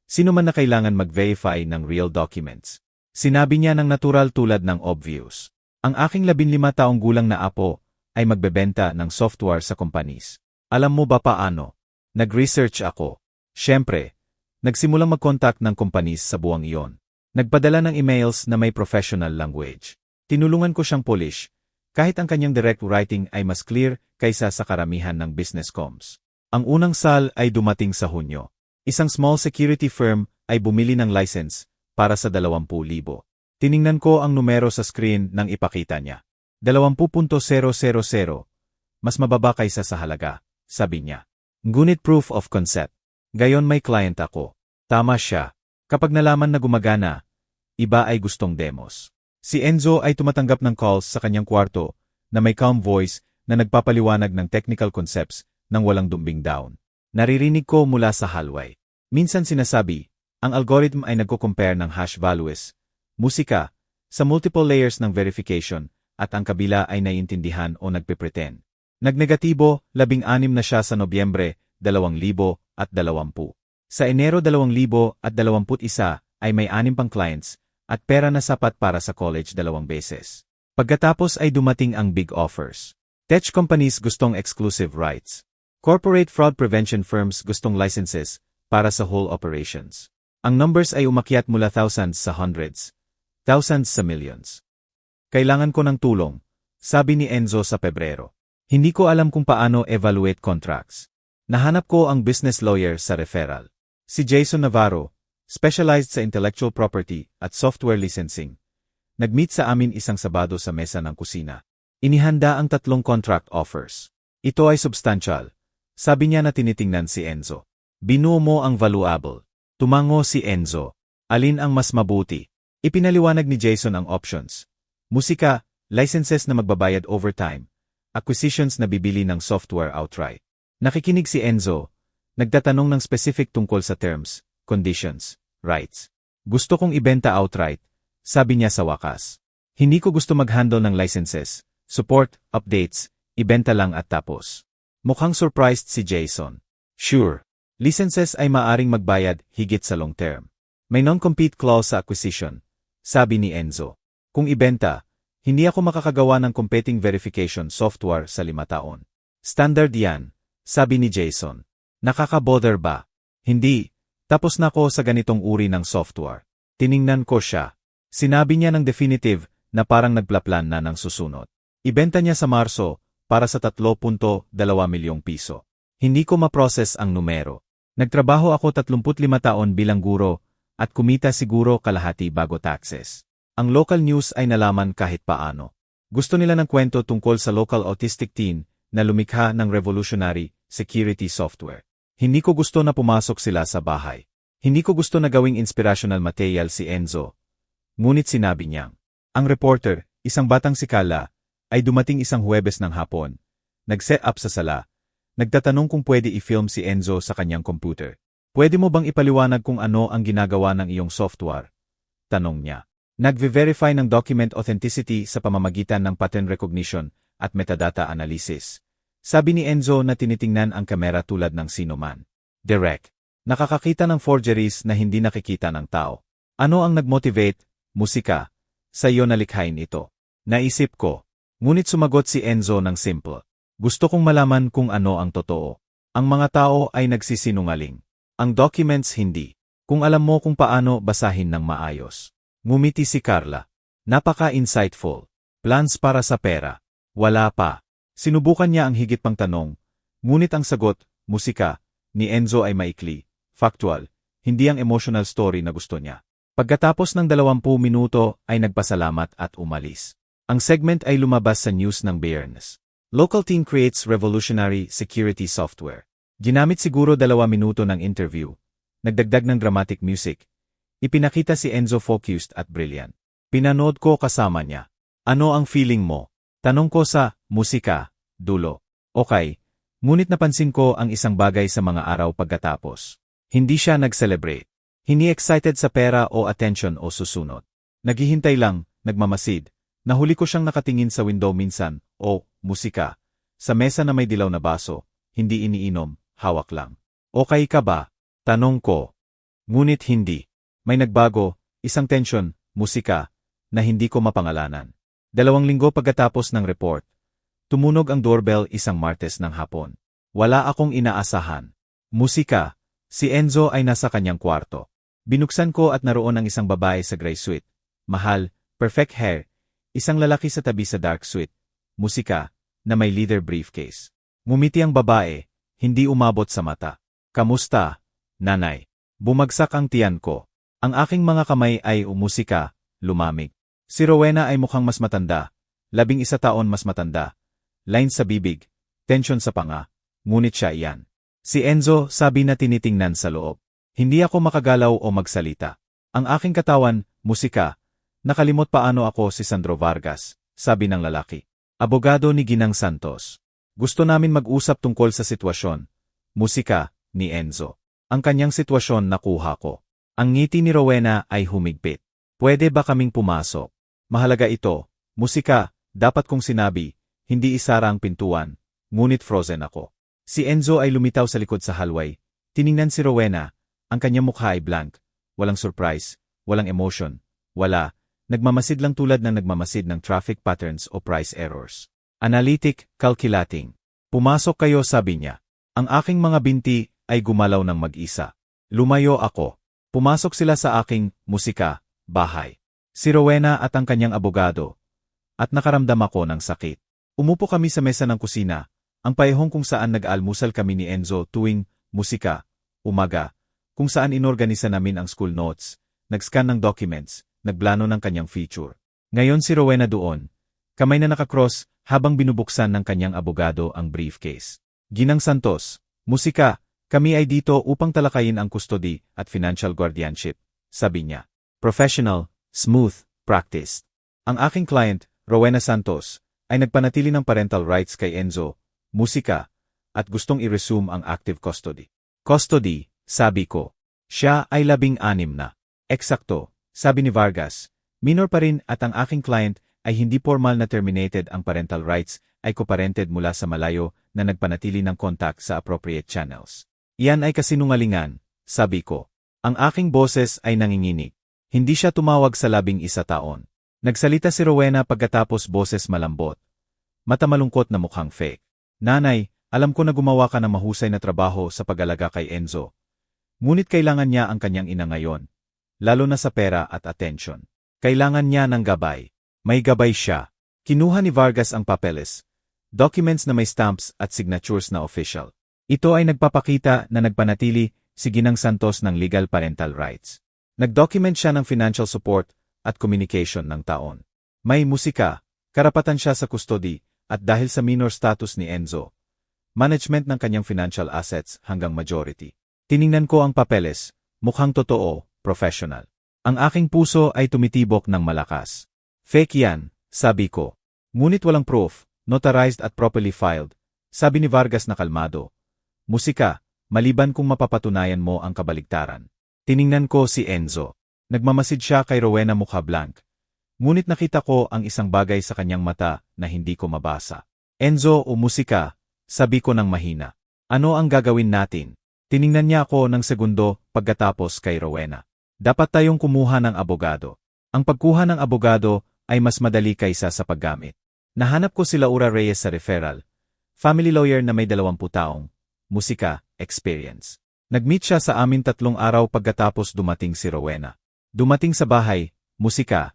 Sino man na kailangan mag-verify ng real documents. Sinabi niya ng natural tulad ng obvious. Ang aking 15 taong gulang na apo ay magbebenta ng software sa companies. Alam mo ba paano? Nag-research ako. Siyempre, nagsimulang mag-contact ng companies sa buwang iyon. Nagpadala ng emails na may professional language. Tinulungan ko siyang polish, kahit ang kanyang direct writing ay mas clear kaysa sa karamihan ng business comms. Ang unang sal ay dumating sa Hunyo. Isang small security firm ay bumili ng license para sa 20,000. Tiningnan ko ang numero sa screen nang ipakita niya. 20,000, mas mababa kaysa sa halaga, sabi niya. Ngunit proof of concept. Gayon may client ako. Tama siya. Kapag nalaman na gumagana, iba ay gustong demos. Si Enzo ay tumatanggap ng calls sa kanyang kwarto na may calm voice na nagpapaliwanag ng technical concepts nang walang dumbing down. Naririnig ko mula sa hallway. Minsan sinasabi, ang algorithm ay nagko-compare ng hash values, musika, sa multiple layers ng verification at ang kabila ay naiintindihan o nagpipretend. Nagnegatibo, 16 na siya sa Nobyembre 2020. Sa Enero 2021 ay may 6 pang clients at pera na sapat para sa college 2 beses. Pagkatapos ay dumating ang big offers. Tech companies gustong exclusive rights. Corporate fraud prevention firms gustong licenses para sa whole operations. Ang numbers ay umakyat mula thousands sa hundreds, thousands sa millions. Kailangan ko ng tulong, sabi ni Enzo sa Pebrero. Hindi ko alam kung paano evaluate contracts. Nahanap ko ang business lawyer sa referral. Si Jason Navarro, specialized sa intellectual property at software licensing. Nag-meet sa amin isang Sabado sa mesa ng kusina. Inihanda ang 3 contract offers. Ito ay substantial. Sabi niya na tinitingnan si Enzo. Binuo mo ang valuable. Tumango si Enzo. Alin ang mas mabuti? Ipinaliwanag ni Jason ang options. Musika, licenses na magbabayad overtime. Acquisitions na bibili ng software outright. Nakikinig si Enzo. Nagtatanong ng specific tungkol sa terms, conditions, rights. Gusto kong ibenta outright, sabi niya sa wakas. Hindi ko gusto mag-handle ng licenses, support, updates, ibenta lang at tapos. Mukhang surprised si Jason. Sure. Licenses ay maaring magbayad higit sa long term. May non-compete clause sa acquisition, sabi ni Enzo. Kung ibenta, hindi ako makakagawa ng competing verification software sa 5 taon. Standard yan, sabi ni Jason. Nakaka-bother ba? Hindi. Tapos na ko sa ganitong uri ng software. Tiningnan ko siya. Sinabi niya ng definitive na parang nagplaplan na ng susunod. Ibenta niya sa Marso para sa 3.2 milyong piso. Hindi ko ma-process ang numero. Nagtrabaho ako 35 taon bilang guro at kumita siguro kalahati bago taxes. Ang local news ay nalaman kahit paano. Gusto nila ng kwento tungkol sa local autistic teen na lumikha ng revolutionary security software. Hindi ko gusto na pumasok sila sa bahay. Hindi ko gusto na gawing inspirational material si Enzo. Ngunit sinabi niyang, ang reporter, isang batang si Carla, ay dumating isang Huwebes ng hapon. Nag-set up sa sala. Nagtatanong kung pwede i-film si Enzo sa kanyang computer. Pwede mo bang ipaliwanag kung ano ang ginagawa ng iyong software? Tanong niya. Nag-verify ng document authenticity sa pamamagitan ng pattern recognition at metadata analysis. Sabi ni Enzo na tinitingnan ang kamera tulad ng sino man. Direct. Nakakakita ng forgeries na hindi nakikita ng tao. Ano ang nag-motivate, musika, sa iyo nalikhain ito? Naisip ko. Ngunit sumagot si Enzo ng simple. Gusto kong malaman kung ano ang totoo. Ang mga tao ay nagsisinungaling. Ang documents hindi. Kung alam mo kung paano basahin ng maayos. Ngumiti si Carla. Napaka-insightful. Plans para sa pera. Wala pa. Sinubukan niya ang higit pang tanong. Ngunit ang sagot, musika, ni Enzo ay maikli, factual, hindi ang emotional story na gusto niya. Pagkatapos ng 20 minuto ay nagpasalamat at umalis. Ang segment ay lumabas sa news ng Bearnes. Local team creates revolutionary security software. Ginamit siguro 2 minuto ng interview. Nagdagdag ng dramatic music. Ipinakita si Enzo focused at brilliant. Pinanood ko kasama niya. Ano ang feeling mo? Tanong ko sa musika, dulo. Okay, ngunit napansin ko ang isang bagay sa mga araw pagkatapos. Hindi siya nag-celebrate. Hindi excited sa pera o attention o susunod. Naghihintay lang, nagmamasid. Nahuli ko siyang nakatingin sa window minsan, o, musika. Sa mesa na may dilaw na baso, hindi iniinom, hawak lang. Okay ka ba? Tanong ko. Ngunit hindi. May nagbago, isang tension, musika, na hindi ko mapangalanan. 2 linggo pagkatapos ng report. Tumunog ang doorbell isang Martes ng hapon. Wala akong inaasahan. Musika. Si Enzo ay nasa kanyang kwarto. Binuksan ko at naroon ang isang babae sa gray suite. Mahal, perfect hair. Isang lalaki sa tabi sa dark suite. Musika, na may leather briefcase. Ngumiti ang babae, hindi umabot sa mata. Kamusta, nanay? Bumagsak ang tiyan ko. Ang aking mga kamay ay umusika, lumamig. Si Rowena ay mukhang mas matanda. 11 taon mas matanda. Line sa bibig, tension sa panga. Ngunit siya iyan. Si Enzo, sabi na tinitingnan sa loob. Hindi ako makagalaw o magsalita. Ang aking katawan, musika. Nakalimot paano ako si Sandro Vargas, sabi ng lalaki. Abogado ni Ginang Santos. Gusto namin mag-usap tungkol sa sitwasyon. Musika, ni Enzo. Ang kanyang sitwasyon nakuha ko. Ang ngiti ni Rowena ay humigpit. Pwede ba kaming pumasok? Mahalaga ito. Musika, dapat kong sinabi, hindi isara ang pintuan, ngunit frozen ako. Si Enzo ay lumitaw sa likod sa hallway. Tiningnan si Rowena. Ang kanyang mukha ay blank. Walang surprise, walang emotion, wala. Nagmamasid lang tulad ng nagmamasid ng traffic patterns o price errors. Analytic, calculating. Pumasok kayo, sabi niya. Ang aking mga binti ay gumalaw ng mag-isa. Lumayo ako. Pumasok sila sa aking, musika, bahay. Si Rowena at ang kanyang abogado. At nakaramdam ako ng sakit. Umupo kami sa mesa ng kusina, ang paehong kung saan nag-almusal kami ni Enzo tuwing, musika, umaga, kung saan inorganisa namin ang school notes, nag-scan ng documents, nagplano ng kanyang feature. Ngayon si Rowena doon, kamay na nakakross habang binubuksan ng kanyang abogado ang briefcase. Ginang Santos, musika, kami ay dito upang talakayin ang custody at financial guardianship, sabi niya. Professional, smooth, practiced. Ang aking client, Rowena Santos, ay nagpanatili ng parental rights kay Enzo, musika, at gustong i-resume ang active custody. Custody, sabi ko. Siya ay 16 na. Eksakto, sabi ni Vargas. Minor pa rin at ang aking client ay hindi formal na terminated ang parental rights ay co-parented mula sa malayo na nagpanatili ng contact sa appropriate channels. Iyan ay kasinungalingan, sabi ko. Ang aking boses ay nanginginig. Hindi siya tumawag sa 11 taon. Nagsalita si Rowena pagkatapos boses malambot. Mata malungkot na mukhang fake. Nanay, alam ko na gumawa ka ng mahusay na trabaho sa pag-alaga kay Enzo. Ngunit kailangan niya ang kanyang ina ngayon. Lalo na sa pera at attention. Kailangan niya ng gabay. May gabay siya. Kinuha ni Vargas ang papeles. Documents na may stamps at signatures na official. Ito ay nagpapakita na nagpanatili si Ginang Santos ng legal parental rights. Nag-document siya ng financial support at communication ng taon. May musika, karapatan siya sa custody, at dahil sa minor status ni Enzo, management ng kanyang financial assets hanggang majority. Tiningnan ko ang papeles, mukhang totoo, professional. Ang aking puso ay tumitibok ng malakas. Fake yan, sabi ko. Ngunit walang proof, notarized at properly filed, sabi ni Vargas na kalmado. Musika, maliban kung mapapatunayan mo ang kabaligtaran. Tiningnan ko si Enzo. Nagmamasid siya kay Rowena mukha blank. Ngunit nakita ko ang isang bagay sa kanyang mata na hindi ko mabasa. Enzo o musika, sabi ko ng mahina. Ano ang gagawin natin? Tiningnan niya ako ng segundo pagkatapos kay Rowena. Dapat tayong kumuha ng abogado. Ang pagkuha ng abogado ay mas madali kaysa sa paggamit. Nahanap ko si Laura Reyes sa referral. Family lawyer na may 20 taong musika, experience. Nag-meet siya sa amin 3 araw pagkatapos dumating si Rowena. Dumating sa bahay, musika,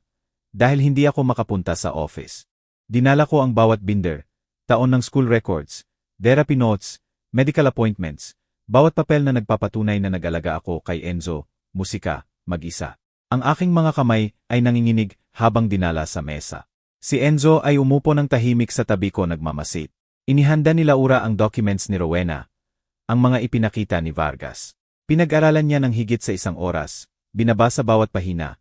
dahil hindi ako makapunta sa office. Dinala ko ang bawat binder, taon ng school records, therapy notes, medical appointments, bawat papel na nagpapatunay na nag-alaga ako kay Enzo, musika, mag-isa. Ang aking mga kamay ay nanginginig habang dinala sa mesa. Si Enzo ay umupo ng tahimik sa tabi ko nagmamasid. Inihanda ni Laura ang documents ni Rowena, ang mga ipinakita ni Vargas. Pinag-aralan niya ng higit sa 1 oras, binabasa bawat pahina,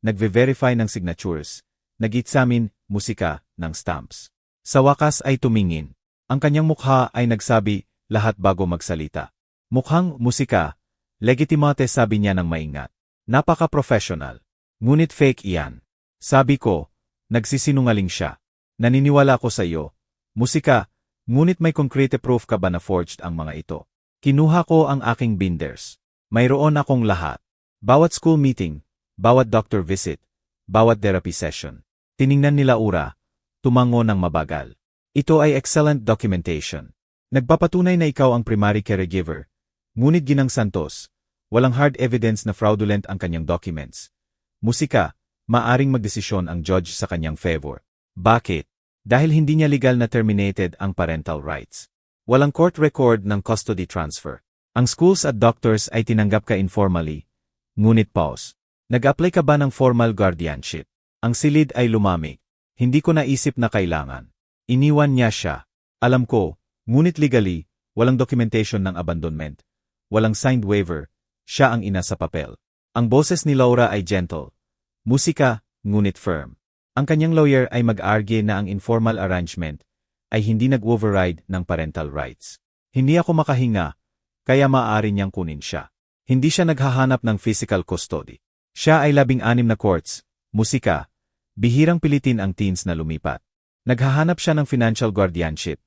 nagve-verify ng signatures, nag-examine, musika, ng stamps. Sa wakas ay tumingin. Ang kanyang mukha ay nagsabi, lahat bago magsalita. Mukhang, musika, Legitimate, sabi niya ng maingat. Napaka-professional. Ngunit fake iyan. Sabi ko, nagsisinungaling siya. Naniniwala ko sa iyo. Musika, ngunit may konkrete proof ka ba na forged ang mga ito? Kinuha ko ang aking binders. Mayroon akong lahat. Bawat school meeting, bawat doctor visit, bawat therapy session. Tiningnan ni Laura, tumango ng mabagal. Ito ay excellent documentation. Nagpapatunay na ikaw ang primary caregiver. Ngunit Ginang Santos, walang hard evidence na fraudulent ang kanyang documents. Musika, maaring magdesisyon ang judge sa kanyang favor. Bakit? Dahil hindi niya legal na terminated ang parental rights. Walang court record ng custody transfer. Ang schools at doctors ay tinanggap ka informally. Ngunit pause. Nag-apply ka ba ng formal guardianship? Ang silid ay lumamig. Hindi ko naisip na kailangan. Iniwan niya siya. Alam ko, ngunit legally, walang documentation ng abandonment. Walang signed waiver. Siya ang ina sa papel. Ang boses ni Laura ay gentle. Musika, ngunit firm. Ang kanyang lawyer ay mag-argue na ang informal arrangement ay hindi nag-override ng parental rights. Hindi ako makahinga, kaya maaari niyang kunin siya. Hindi siya naghahanap ng physical custody. Siya ay 16 na courts, musika, bihirang pilitin ang teens na lumipat. Naghahanap siya ng financial guardianship,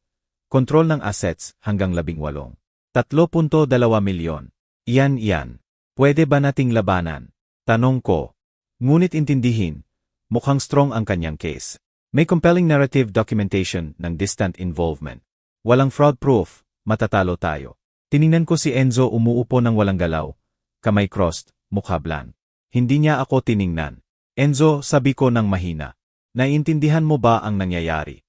kontrol ng assets hanggang 18. 3.2 milyon. Iyan. Pwede ba nating labanan? Tanong ko. Ngunit intindihin, mukhang strong ang kanyang case. May compelling narrative documentation ng distant involvement. Walang fraud proof, matatalo tayo. Tiningnan ko si Enzo umuupo ng walang galaw, kamay crossed, mukha blank. Hindi niya ako tiningnan. Enzo, sabi ko ng mahina. Naiintindihan mo ba ang nangyayari?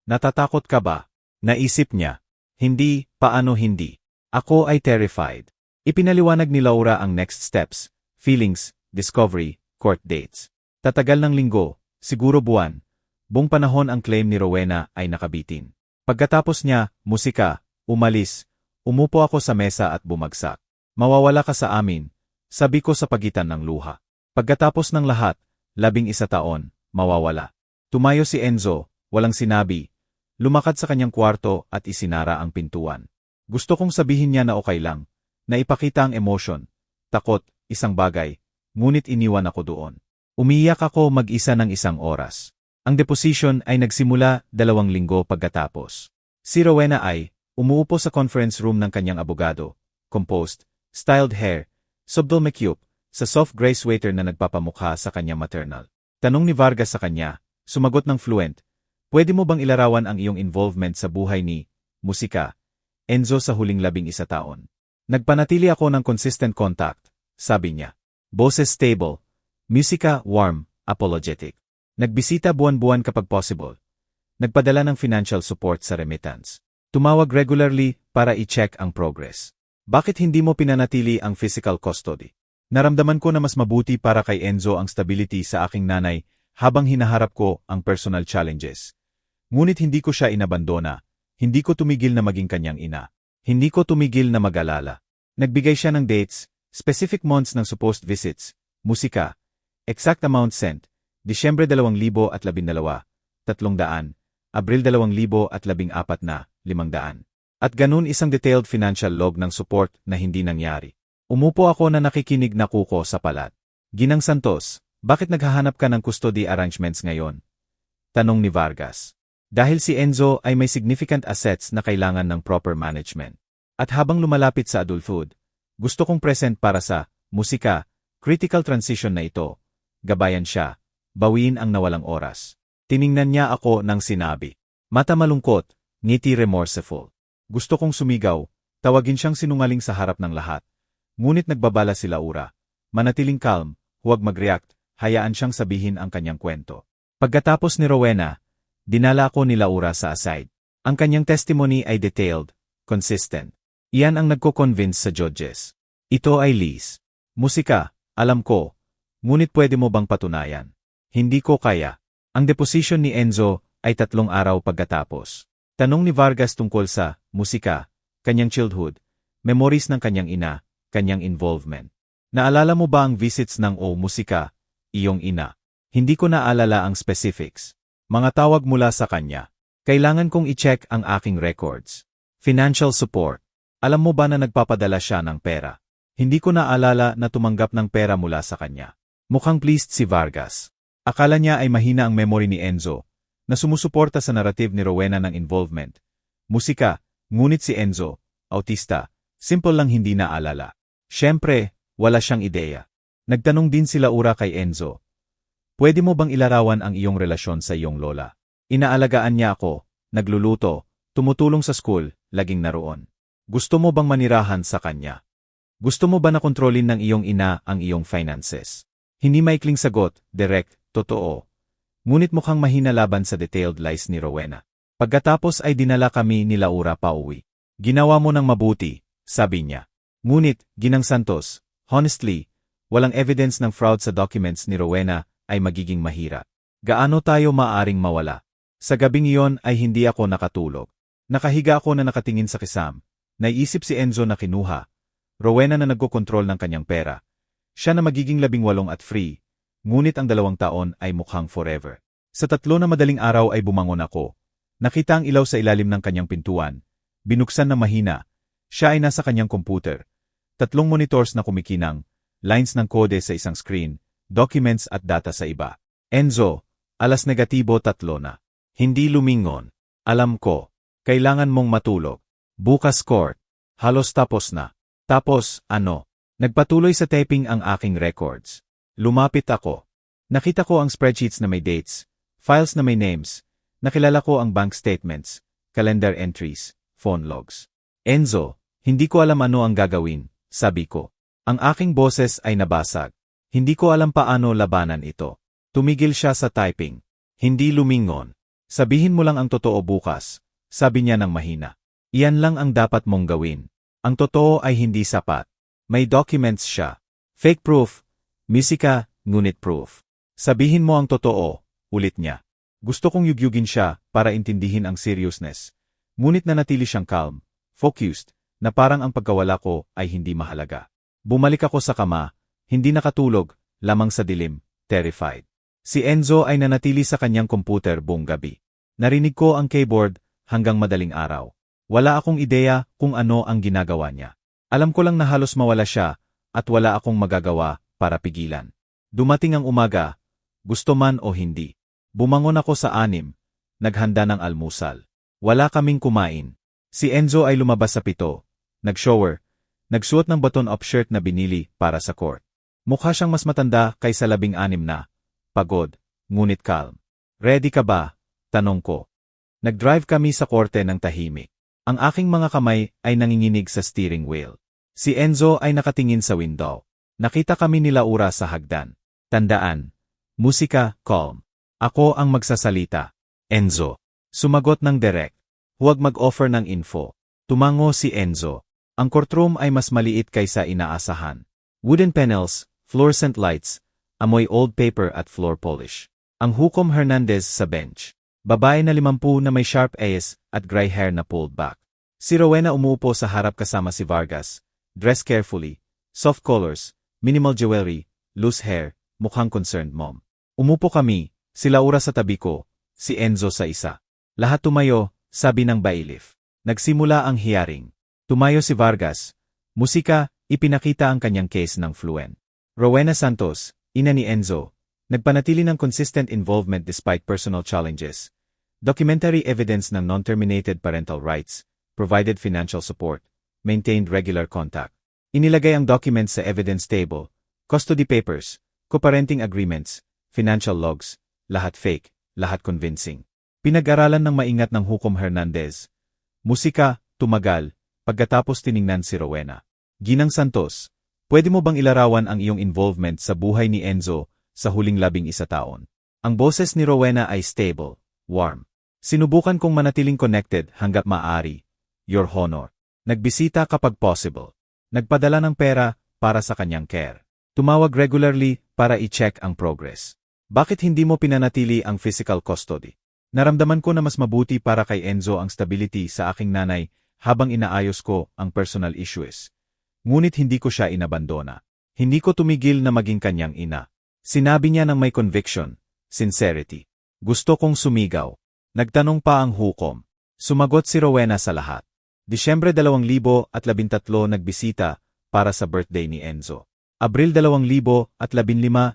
Natatakot ka ba? Naisip niya. Hindi, paano hindi? Ako ay terrified. Ipinaliwanag ni Laura ang next steps, feelings, discovery, court dates. Tatagal ng linggo, siguro buwan. Buong panahon ang claim ni Rowena ay nakabitin. Pagkatapos niya, musika, umalis. Umupo ako sa mesa at bumagsak. Mawawala ka sa amin, sabi ko sa pagitan ng luha. Pagkatapos ng lahat, 11 taon, mawawala. Tumayo si Enzo, walang sinabi. Lumakad sa kanyang kwarto at isinara ang pintuan. Gusto kong sabihin niya na okay lang, na ipakita ang emosyon, takot, isang bagay, ngunit iniwan ako doon. Umiiyak ako mag-isa ng 1 oras. Ang deposition ay nagsimula 2 linggo pagkatapos. Si Rowena ay umuupo sa conference room ng kanyang abogado, composed, styled hair, subtle makeup, sa soft gray sweater na nagpapamukha sa kanyang maternal. Tanong ni Vargas sa kanya, sumagot ng fluent, pwede mo bang ilarawan ang iyong involvement sa buhay ni musika, Enzo sa huling 11 taon? Nagpanatili ako ng consistent contact, sabi niya. Boses stable, musika warm, apologetic. Nagbisita buwan-buwan kapag possible. Nagpadala ng financial support sa remittance. Tumawag regularly para i-check ang progress. Bakit hindi mo pinanatili ang physical custody? Naramdaman ko na mas mabuti para kay Enzo ang stability sa aking nanay habang hinaharap ko ang personal challenges. Ngunit hindi ko siya inabandona. Hindi ko tumigil na maging kanyang ina. Hindi ko tumigil na mag-alala. Nagbigay siya ng dates, specific months ng supposed visits, musika, exact amount sent, Disyembre 2012, 300, Abril 2014 na, 500. At ganun isang detailed financial log ng support na hindi nangyari. Umupo ako na nakikinig na kuko sa palat. Ginang Santos, bakit naghahanap ka ng custody arrangements ngayon? Tanong ni Vargas. Dahil si Enzo ay may significant assets na kailangan ng proper management. At habang lumalapit sa adulthood, gusto kong present para sa musika, critical transition na ito. Gabayan siya, bawiin ang nawalang oras. Tiningnan niya ako nang sinabi. Mata malungkot, ngiti remorseful. Gusto kong sumigaw, tawagin siyang sinungaling sa harap ng lahat. Ngunit nagbabala si Laura. Manatiling calm, huwag mag-react, hayaan siyang sabihin ang kanyang kwento. Pagkatapos ni Rowena, dinala ako ni Laura sa aside. Ang kanyang testimony ay detailed, consistent. Iyan ang nagko-convince sa judges. Ito ay lease. Musika, alam ko. Ngunit pwede mo bang patunayan? Hindi ko kaya. Ang deposition ni Enzo ay 3 araw pagkatapos. Tanong ni Vargas tungkol sa musika, kanyang childhood, memories ng kanyang ina, kanyang involvement. Naalala mo ba ang visits ng musika, iyong ina? Hindi ko naalala ang specifics. Mga tawag mula sa kanya. Kailangan kong i-check ang aking records. Financial support. Alam mo ba na nagpapadala siya ng pera? Hindi ko naalala na tumanggap ng pera mula sa kanya. Mukhang pleased si Vargas. Akala niya ay mahina ang memory ni Enzo, na sumusuporta sa narrative ni Rowena ng involvement. Musika, ngunit si Enzo, autista, simple lang hindi naalala. Siyempre, wala siyang ideya. Nagtanong din sila Ura kay Enzo. Pwede mo bang ilarawan ang iyong relasyon sa iyong lola? Inaalagaan niya ako, nagluluto, tumutulong sa school, laging naroon. Gusto mo bang manirahan sa kanya? Gusto mo ba na kontrolin ng iyong ina ang iyong finances? Hindi maikling sagot, direct, totoo. Ngunit mukhang mahina laban sa detailed lies ni Rowena. Pagkatapos ay dinala kami ni Laura pauwi. Ginawa mo ng mabuti, sabi niya. Ngunit, Ginang Santos, honestly, walang evidence ng fraud sa documents ni Rowena ay magiging mahirap. Gaano tayo maaring mawala? Sa gabing iyon ay hindi ako nakatulog. Nakahiga ako na nakatingin sa kisam. Naiisip si Enzo na kinuha. Rowena na nagkokontrol ng kanyang pera. Siya na magiging 18 at free. Ngunit ang 2 taon ay mukhang forever. Sa 3 na madaling araw ay bumangon ako. Nakita ang ilaw sa ilalim ng kanyang pintuan. Binuksan na mahina. Siya ay nasa kanyang computer. 3 monitors na kumikinang. Lines ng kode sa isang screen. Documents at data sa iba. Enzo, alas negatibo 3 na. Hindi lumingon. Alam ko. Kailangan mong matulog. Bukas court. Halos tapos na. Tapos, ano? Nagpatuloy sa typing ang aking records. Lumapit ako. Nakita ko ang spreadsheets na may dates, files na may names, nakilala ko ang bank statements, calendar entries, phone logs. Enzo, hindi ko alam ano ang gagawin, sabi ko. Ang aking boses ay nabasag. Hindi ko alam paano labanan ito. Tumigil siya sa typing. Hindi lumingon. Sabihin mo lang ang totoo bukas, sabi niya ng mahina. Iyan lang ang dapat mong gawin. Ang totoo ay hindi sapat. May documents siya. Fake proof. Misika, ngunit proof. Sabihin mo ang totoo, ulit niya. Gusto kong yugyugin siya para intindihin ang seriousness. Ngunit nanatili siyang calm, focused, na parang ang pagkawala ko ay hindi mahalaga. Bumalik ako sa kama, hindi nakatulog, lamang sa dilim, terrified. Si Enzo ay nanatili sa kanyang computer buong gabi. Narinig ko ang keyboard hanggang madaling araw. Wala akong ideya kung ano ang ginagawa niya. Alam ko lang na halos mawala siya at wala akong magagawa para pigilan. Dumating ang umaga, gusto man o hindi. Bumangon ako sa 6, naghanda ng almusal. Wala kaming kumain. Si Enzo ay lumabas sa 7, nag-shower, nagsuot ng button-up shirt na binili para sa court. Mukha siyang mas matanda kaysa 16 na. Pagod, ngunit calm. Ready ka ba? Tanong ko. Nag-drive kami sa korte ng tahimik. Ang aking mga kamay ay nanginginig sa steering wheel. Si Enzo ay nakatingin sa window. Nakita kami ni Laura sa hagdan. Tandaan. Musika, calm. Ako ang magsasalita. Enzo. Sumagot ng direct. Huwag mag-offer ng info. Tumango si Enzo. Ang courtroom ay mas maliit kaysa inaasahan. Wooden panels, fluorescent lights, amoy old paper at floor polish. Ang hukom Hernandez sa bench. Babae na 50 na may sharp eyes at gray hair na pulled back. Si Rowena umuupo sa harap kasama si Vargas, dressed carefully, soft colors, minimal jewelry, loose hair, mukhang concerned mom. Umupo kami, si Laura sa tabi ko, si Enzo sa isa. Lahat tumayo, sabi ng bailiff. Nagsimula ang hearing. Tumayo si Vargas. Musika, ipinakita ang kanyang case ng fluent. Rowena Santos, ina ni Enzo, nagpanatili ng consistent involvement despite personal challenges. Documentary evidence ng non-terminated parental rights, provided financial support, maintained regular contact. Inilagay ang documents sa evidence table, custody papers, co-parenting agreements, financial logs, lahat fake, lahat convincing. Pinag-aralan ng maingat ng hukom Hernandez. Musika, tumagal, pagkatapos tiningnan si Rowena. Ginang Santos, pwede mo bang ilarawan ang iyong involvement sa buhay ni Enzo sa huling 11 taon? Ang boses ni Rowena ay stable, warm. Sinubukan kong manatiling connected hanggat maaari. Your Honor. Nagbisita kapag possible. Nagpadala ng pera para sa kanyang care. Tumawag regularly para i-check ang progress. Bakit hindi mo pinanatili ang physical custody? Naramdaman ko na mas mabuti para kay Enzo ang stability sa aking nanay habang inaayos ko ang personal issues. Ngunit hindi ko siya inabandona. Hindi ko tumigil na maging kanyang ina. Sinabi niya ng may conviction, sincerity. Gusto kong sumigaw. Nagtanong pa ang hukom. Sumagot si Rowena sa lahat. Disyembre 2013 nagbisita para sa birthday ni Enzo. Abril 2015,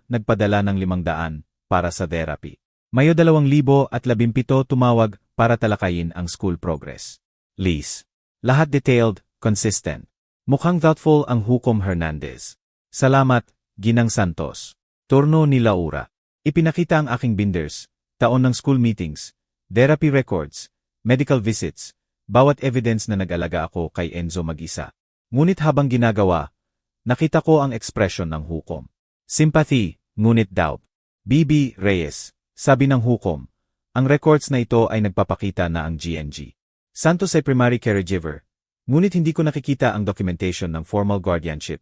nagpadala ng 500 para sa therapy. Mayo 2017 tumawag para talakayin ang school progress. Liz. Lahat detailed, consistent. Mukhang thoughtful ang Hukom Hernandez. Salamat, Ginang Santos. Turno ni Laura. Ipinakita ang aking binders, taon ng school meetings, therapy records, medical visits, bawat evidence na nag-alaga ako kay Enzo mag-isa. Ngunit habang ginagawa, nakita ko ang ekspresyon ng Hukom. Sympathy, ngunit doubt. BB Reyes. Sabi ng Hukom, ang records na ito ay nagpapakita na ang GNG Santos ay primary caregiver, ngunit hindi ko nakikita ang documentation ng formal guardianship,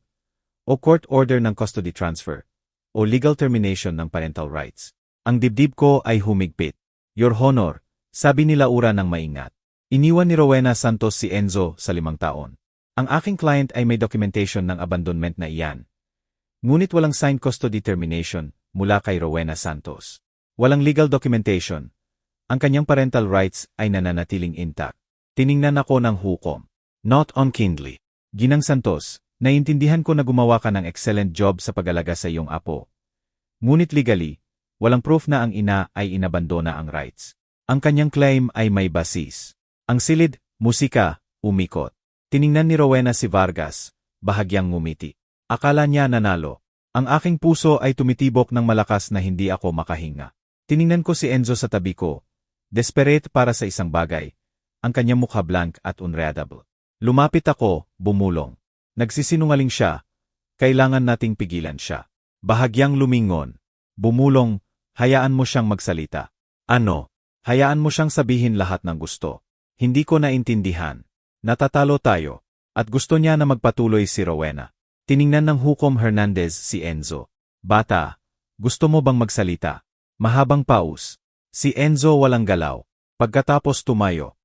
o court order ng custody transfer, o legal termination ng parental rights. Ang dibdib ko ay humigpit. Your Honor, sabi ni Laura ng maingat. Iniwan ni Rowena Santos si Enzo sa 5 taon. Ang aking client ay may documentation ng abandonment na iyan. Ngunit walang signed custody termination mula kay Rowena Santos. Walang legal documentation. Ang kanyang parental rights ay nananatiling intact. Tiningnan ako ng Hukom. Not unkindly. Ginang Santos, naiintindihan ko na gumawa ka ng excellent job sa pag-alaga sa iyong apo. Ngunit legally, walang proof na ang ina ay inabandona ang rights. Ang kanyang claim ay may basis. Ang silid, musika, umikot. Tiningnan ni Rowena si Vargas, bahagyang ngumiti. Akala niya nanalo. Ang aking puso ay tumitibok ng malakas na hindi ako makahinga. Tiningnan ko si Enzo sa tabi ko, desperate para sa isang bagay, ang kanyang mukha blank at unreadable. Lumapit ako, bumulong. Nagsisinungaling siya, kailangan nating pigilan siya. Bahagyang lumingon. Bumulong, hayaan mo siyang magsalita. Ano? Hayaan mo siyang sabihin lahat ng gusto. Hindi ko naintindihan. Natatalo tayo. At gusto niya na magpatuloy si Rowena. Tiningnan ng Hukom Hernandez si Enzo. Bata, gusto mo bang magsalita? Mahabang paus. Si Enzo walang galaw. Pagkatapos tumayo.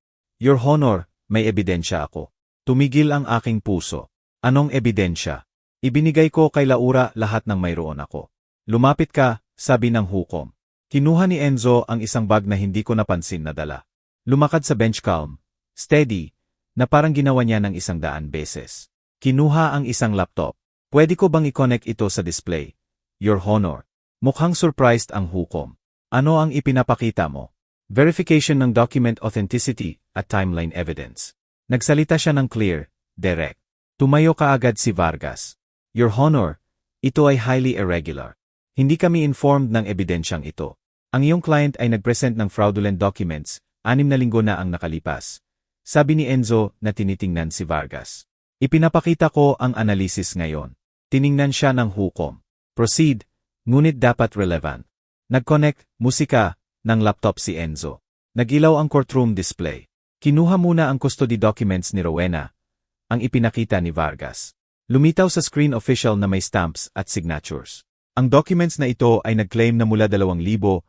Your Honor, may ebidensya ako. Tumigil ang aking puso. Anong ebidensya? Ibinigay ko kay Laura lahat ng mayroon ako. Lumapit ka, sabi ng Hukom. Kinuha ni Enzo ang isang bag na hindi ko napansin na dala. Lumakad sa bench calm, steady, na parang ginawa niya ng 100 beses. Kinuha ang isang laptop. Pwede ko bang i-connect ito sa display? Your Honor. Mukhang surprised ang Hukom. Ano ang ipinapakita mo? Verification ng document authenticity at timeline evidence. Nagsalita siya ng clear, direct. Tumayo kaagad si Vargas. Your Honor, ito ay highly irregular. Hindi kami informed ng ebidensyang ito. Ang iyong client ay nagpresent ng fraudulent documents, 6 na linggo na ang nakalipas. Sabi ni Enzo na tinitingnan si Vargas. Ipinapakita ko ang analysis ngayon. Tiningnan siya ng Hukom. Proceed, ngunit dapat relevant. Nag-connect, musika, ng laptop si Enzo. Nagilaw ang courtroom display. Kinuha muna ang custody documents ni Rowena, ang ipinakita ni Vargas. Lumitaw sa screen official na may stamps at signatures. Ang documents na ito ay nag-claim na mula 2011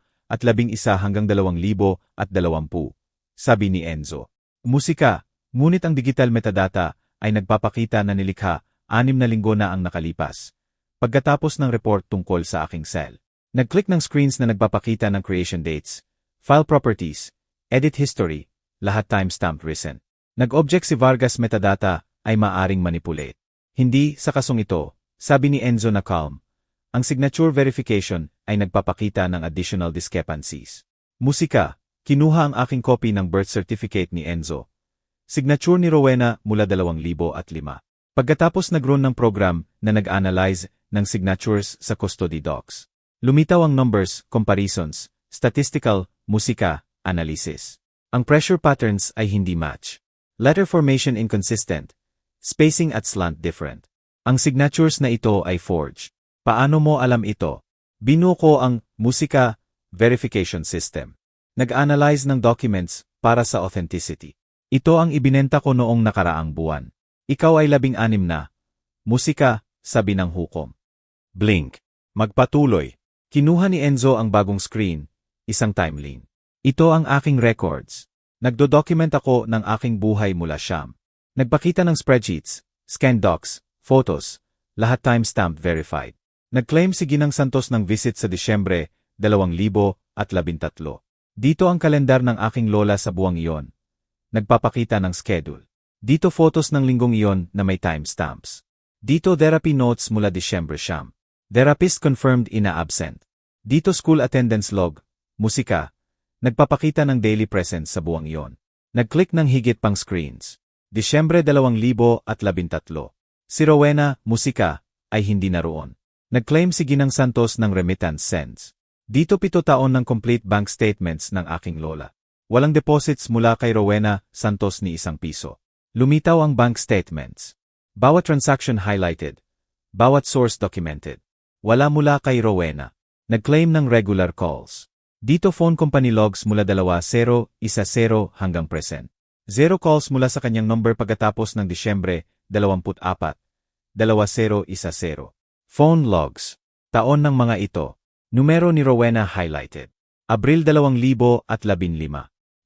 hanggang 2020, sabi ni Enzo. Musika, ngunit ang digital metadata ay nagpapakita na nilikha 6 na linggo na ang nakalipas. Pagkatapos ng report tungkol sa aking cell. Nag-click ng screens na nagpapakita ng creation dates, file properties, edit history, lahat timestamp recent. Nag-object si Vargas metadata ay maaring manipulate. Hindi sa kasong ito, sabi ni Enzo na calm. Ang signature verification ay nagpapakita ng additional discrepancies. Musika, kinuha ang aking copy ng birth certificate ni Enzo. Signature ni Rowena mula 2005. Pagkatapos nag-run ng program na nag-analyze ng signatures sa custody docs. Lumitaw ang numbers, comparisons, statistical, musika, analysis. Ang pressure patterns ay hindi match. Letter formation inconsistent. Spacing at slant different. Ang signatures na ito ay forged. Paano mo alam ito? Binuo ko ang musika verification system. Nag-analyze ng documents para sa authenticity. Ito ang ibinenta ko noong nakaraang buwan. Ikaw ay 16 na. Musika, sabi ng Hukom. Blink. Magpatuloy. Kinuha ni Enzo ang bagong screen, isang timeline. Ito ang aking records. Nagdo-document ako ng aking buhay mula Siyam. Nagpakita ng spreadsheets, scanned docs, photos, lahat timestamp verified. Nag-claim si Ginang Santos ng visit sa Disyembre 2013. Dito ang kalendar ng aking lola sa buwang iyon. Nagpapakita ng schedule. Dito photos ng linggong iyon na may timestamps. Dito therapy notes mula Disyembre siyam. Therapist confirmed ina-absent. Dito school attendance log, musika. Nagpapakita ng daily presence sa buwang iyon. Nag-click ng higit pang screens. Disyembre 2013. Si Rowena, musika, ay hindi naroon. Nag-claim si Ginang Santos ng remittance sends. Dito 7 taon ng complete bank statements ng aking lola. Walang deposits mula kay Rowena Santos ni ₱1. Lumitaw ang bank statements. Bawat transaction highlighted. Bawat source documented. Wala mula kay Rowena. Nag-claim ng regular calls. Dito phone company logs mula 2010 hanggang present. 0 calls mula sa kanyang number pagkatapos ng Disyembre 24, 2010. Phone logs. Taon ng mga ito. Numero ni Rowena highlighted. Abril 2015.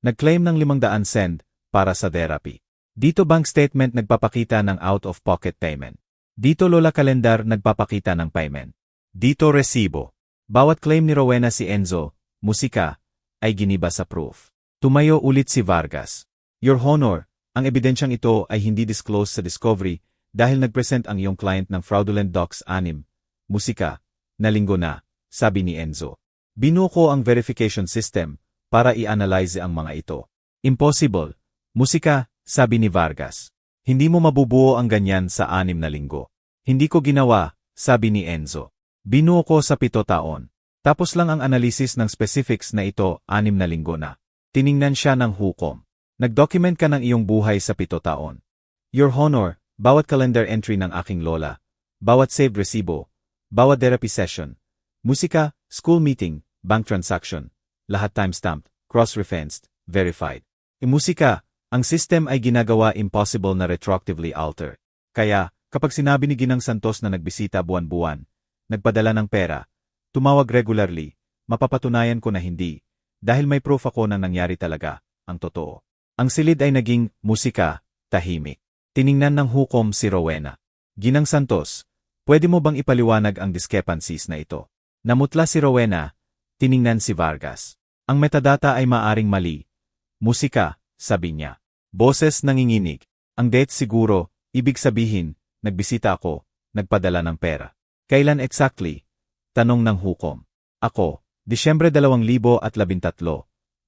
Nag-claim ng 500 send para sa therapy. Dito bank statement nagpapakita ng out-of-pocket payment. Dito lola kalendar nagpapakita ng payment. Dito resibo. Bawat claim ni Rowena si Enzo, musika, ay giniba sa proof. Tumayo ulit si Vargas. Your Honor, ang ebidensyang ito ay hindi disclosed sa discovery dahil nag-present ang iyong client ng fraudulent docs 6, musika, na linggo na, sabi ni Enzo. Binuo ko ang verification system para i-analyze ang mga ito. Impossible, musika, sabi ni Vargas. Hindi mo mabubuo ang ganyan sa 6 na linggo. Hindi ko ginawa, sabi ni Enzo. Binuo ko sa 7 taon. Tapos lang ang analysis ng specifics na ito 6 na linggo na. Tiningnan siya ng hukom. Nag-document ka ng iyong buhay sa 7 taon. Your Honor, bawat calendar entry ng aking lola, bawat saved resibo, bawat therapy session, musika, school meeting, bank transaction, lahat timestamped, cross-referenced, verified. Musika, ang system ay ginagawa impossible na retroactively alter. Kaya, kapag sinabi ni Ginang Santos na nagbisita buwan-buwan, nagpadala ng pera, tumawag regularly, mapapatunayan ko na hindi, dahil may proof ako na nangyari talaga, ang totoo. Ang silid ay naging, musika, tahimik. Tiningnan ng hukom si Rowena. Ginang Santos, pwede mo bang ipaliwanag ang discrepancies na ito? Namutla si Rowena, tiningnan si Vargas. Ang metadata ay maaring mali. Musika, sabi niya. Boses nanginginig. Ang date siguro, ibig sabihin, nagbisita ako, nagpadala ng pera. Kailan exactly? Tanong ng hukom. Ako, Disyembre 2013,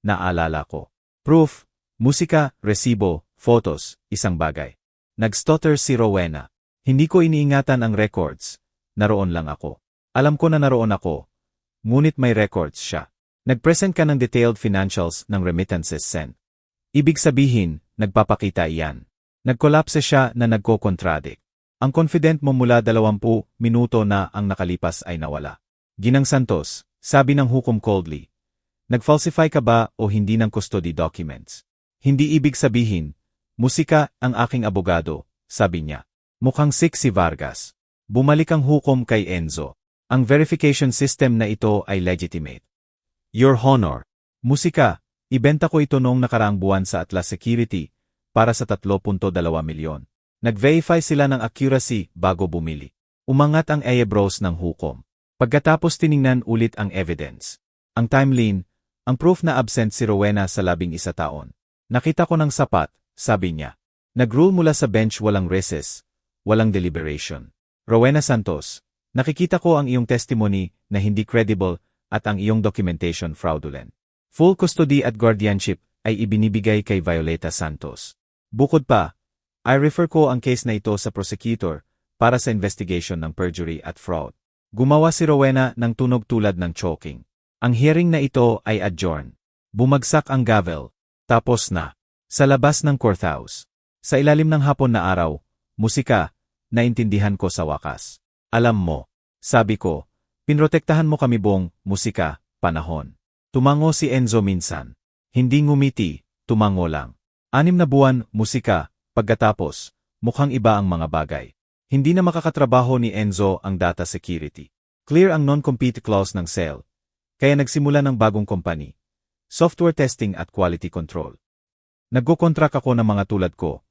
naalala ko. Proof, musika, resibo, photos, isang bagay. Nag-stutter si Rowena. Hindi ko iniingatan ang records. Naroon lang ako. Alam ko na naroon ako. Ngunit may records siya. Nag-present ka ng detailed financials ng remittances sent. Ibig sabihin, nagpapakita iyan. Nagkolapse siya na nagko-contradict. Ang confident mo mula 20 minuto na ang nakalipas ay nawala. Ginang Santos, sabi ng hukom coldly. Nag-falsify ka ba o hindi ng custody documents? Hindi ibig sabihin, musika ang aking abogado, sabi niya. Mukhang sick si Vargas. Bumalik ang hukom kay Enzo. Ang verification system na ito ay legitimate. Your Honor, musika, ibenta ko ito noong nakaraang buwan sa Atlas Security para sa 3.2 milyon. Nag-verify sila ng accuracy bago bumili. Umangat ang eyebrows ng hukom. Pagkatapos tiningnan ulit ang evidence. Ang timeline, ang proof na absent si Rowena sa 11 taon. Nakita ko ng sapat, sabi niya. Nag-rule mula sa bench walang recess, walang deliberation. Rowena Santos, nakikita ko ang iyong testimony na hindi credible at ang iyong documentation fraudulent. Full custody at guardianship ay ibinibigay kay Violeta Santos. Bukod pa, I refer ko ang case na ito sa prosecutor para sa investigation ng perjury at fraud. Gumawa si Rowena ng tunog tulad ng choking. Ang hearing na ito ay adjourn. Bumagsak ang gavel. Tapos na. Sa labas ng courthouse. Sa ilalim ng hapon na araw, musika, naintindihan ko sa wakas. Alam mo, sabi ko, pinrotektahan mo kami buong, musika, panahon. Tumango si Enzo minsan. Hindi ngumiti, tumango lang. 6 na buwan, musika. Pagkatapos, mukhang iba ang mga bagay. Hindi na makakatrabaho ni Enzo ang data security. Clear ang non-compete clause ng SEL. Kaya nagsimula ng bagong company. Software testing at quality control. Nagko-contract ako ng mga tulad ko.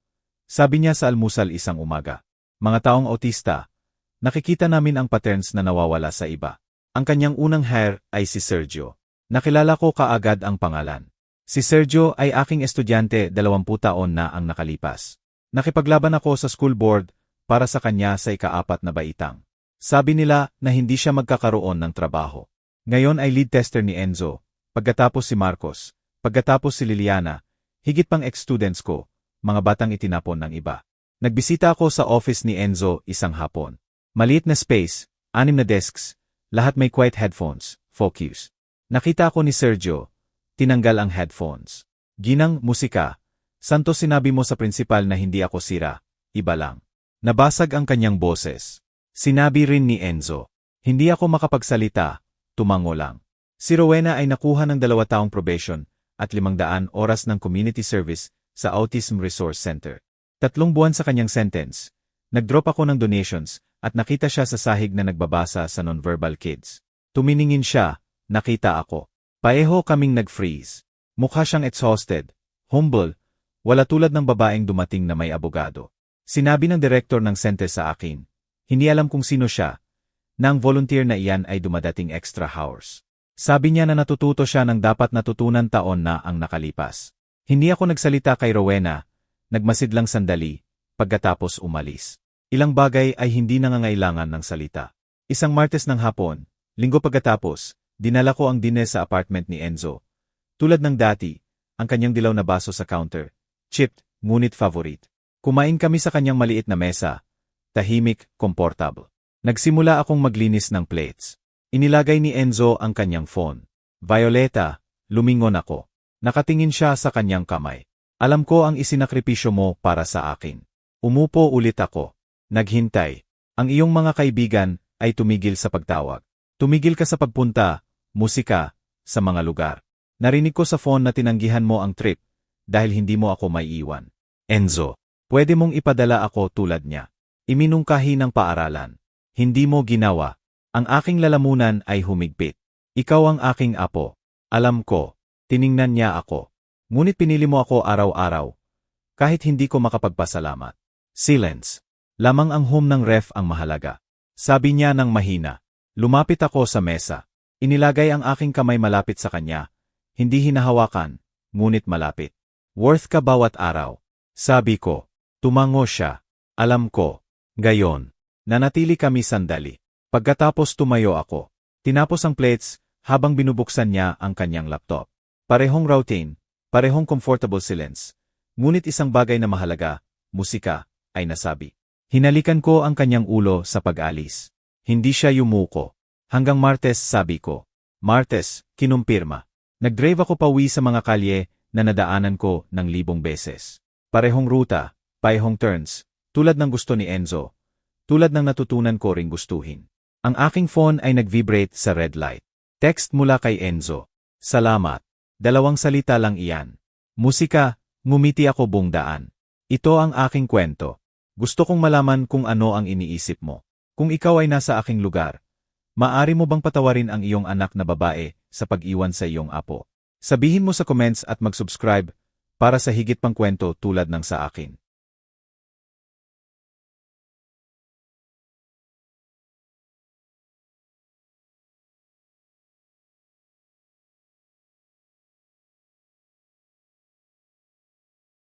Sabi niya sa almusal isang umaga. Mga taong autista. Nakikita namin ang patterns na nawawala sa iba. Ang kanyang unang hire ay si Sergio. Nakilala ko kaagad ang pangalan. Si Sergio ay aking estudyante 20 taon na ang nakalipas. Nakipaglaban ako sa school board para sa kanya sa ika-4 na baitang. Sabi nila na hindi siya magkakaroon ng trabaho. Ngayon ay lead tester ni Enzo, pagkatapos si Marcos, pagkatapos si Liliana, higit pang ex-students ko, mga batang itinapon ng iba. Nagbisita ako sa office ni Enzo isang hapon. Maliit na space, 6 na desks, lahat may quiet headphones, focus. Nakita ko ni Sergio, tinanggal ang headphones. Ginang, musika. Santos, sinabi mo sa principal na hindi ako sira, iba lang. Nabasag ang kanyang boses. Sinabi rin ni Enzo. Hindi ako makapagsalita, tumango lang. Si Rowena ay nakuha ng 2 taong probation at 500 oras ng community service sa Autism Resource Center. 3 buwan sa kanyang sentence. Nag-drop ako ng donations at nakita siya sa sahig na nagbabasa sa nonverbal kids. Tuminingin siya, nakita ako. Paeho kaming nag-freeze. Mukha siyang exhausted, humble, wala tulad ng babaeng dumating na may abogado. Sinabi ng direktor ng center sa akin, hindi alam kung sino siya, na ang volunteer na iyan ay dumadating extra hours. Sabi niya na natututo siya ng dapat natutunan taon na ang nakalipas. Hindi ako nagsalita kay Rowena, nagmasid lang sandali, pagkatapos umalis. Ilang bagay ay hindi nangangailangan ng salita. Isang Martes ng hapon, linggo pagkatapos, dinala ko ang dinner sa apartment ni Enzo. Tulad ng dati, ang kanyang dilaw na baso sa counter, chipped, ngunit favorite. Kumain kami sa kanyang maliit na mesa, tahimik, komportable. Nagsimula akong maglinis ng plates. Inilagay ni Enzo ang kanyang phone. Violeta, lumingon ako. Nakatingin siya sa kanyang kamay. Alam ko ang isinakripisyo mo para sa akin. Umupo ulit ako. Naghintay. Ang iyong mga kaibigan ay tumigil sa pagtawag. Tumigil ka sa pagpunta, musika, sa mga lugar. Narinig ko sa phone na tinanggihan mo ang trip dahil hindi mo ako maiiwan. Enzo, pwede mong ipadala ako tulad niya. Iminungkahi ng paaralan. Hindi mo ginawa. Ang aking lalamunan ay humigpit. Ikaw ang aking apo. Alam ko. Tiningnan niya ako. Ngunit pinili mo ako araw-araw. Kahit hindi ko makapagpasalamat. Silence. Lamang ang hum ng ref ang mahalaga. Sabi niya ng mahina. Lumapit ako sa mesa. Inilagay ang aking kamay malapit sa kanya. Hindi hinahawakan, ngunit malapit. Worth ka bawat araw. Sabi ko. Tumango siya. Alam ko. Gayon. Nanatili kami sandali. Pagkatapos tumayo ako. Tinapos ang plates habang binubuksan niya ang kanyang laptop. Parehong routine, parehong comfortable silence. Ngunit isang bagay na mahalaga, musika, ay nasabi. Hinalikan ko ang kanyang ulo sa pag-alis. Hindi siya yumuko. Hanggang Martes, sabi ko. Martes, kinumpirma. Nag-drive ako pauwi sa mga kalye na nadaanan ko ng 1,000 beses. Parehong ruta, parehong turns, tulad ng gusto ni Enzo. Tulad ng natutunan ko ring gustuhin. Ang aking phone ay nag-vibrate sa red light. Text mula kay Enzo. Salamat. 2 salita lang iyan. Musika, ngumiti ako buong daan. Ito ang aking kwento. Gusto kong malaman kung ano ang iniisip mo. Kung ikaw ay nasa aking lugar, maaari mo bang patawarin ang iyong anak na babae sa pag-iwan sa iyong apo? Sabihin mo sa comments at mag-subscribe para sa higit pang kwento tulad ng sa akin.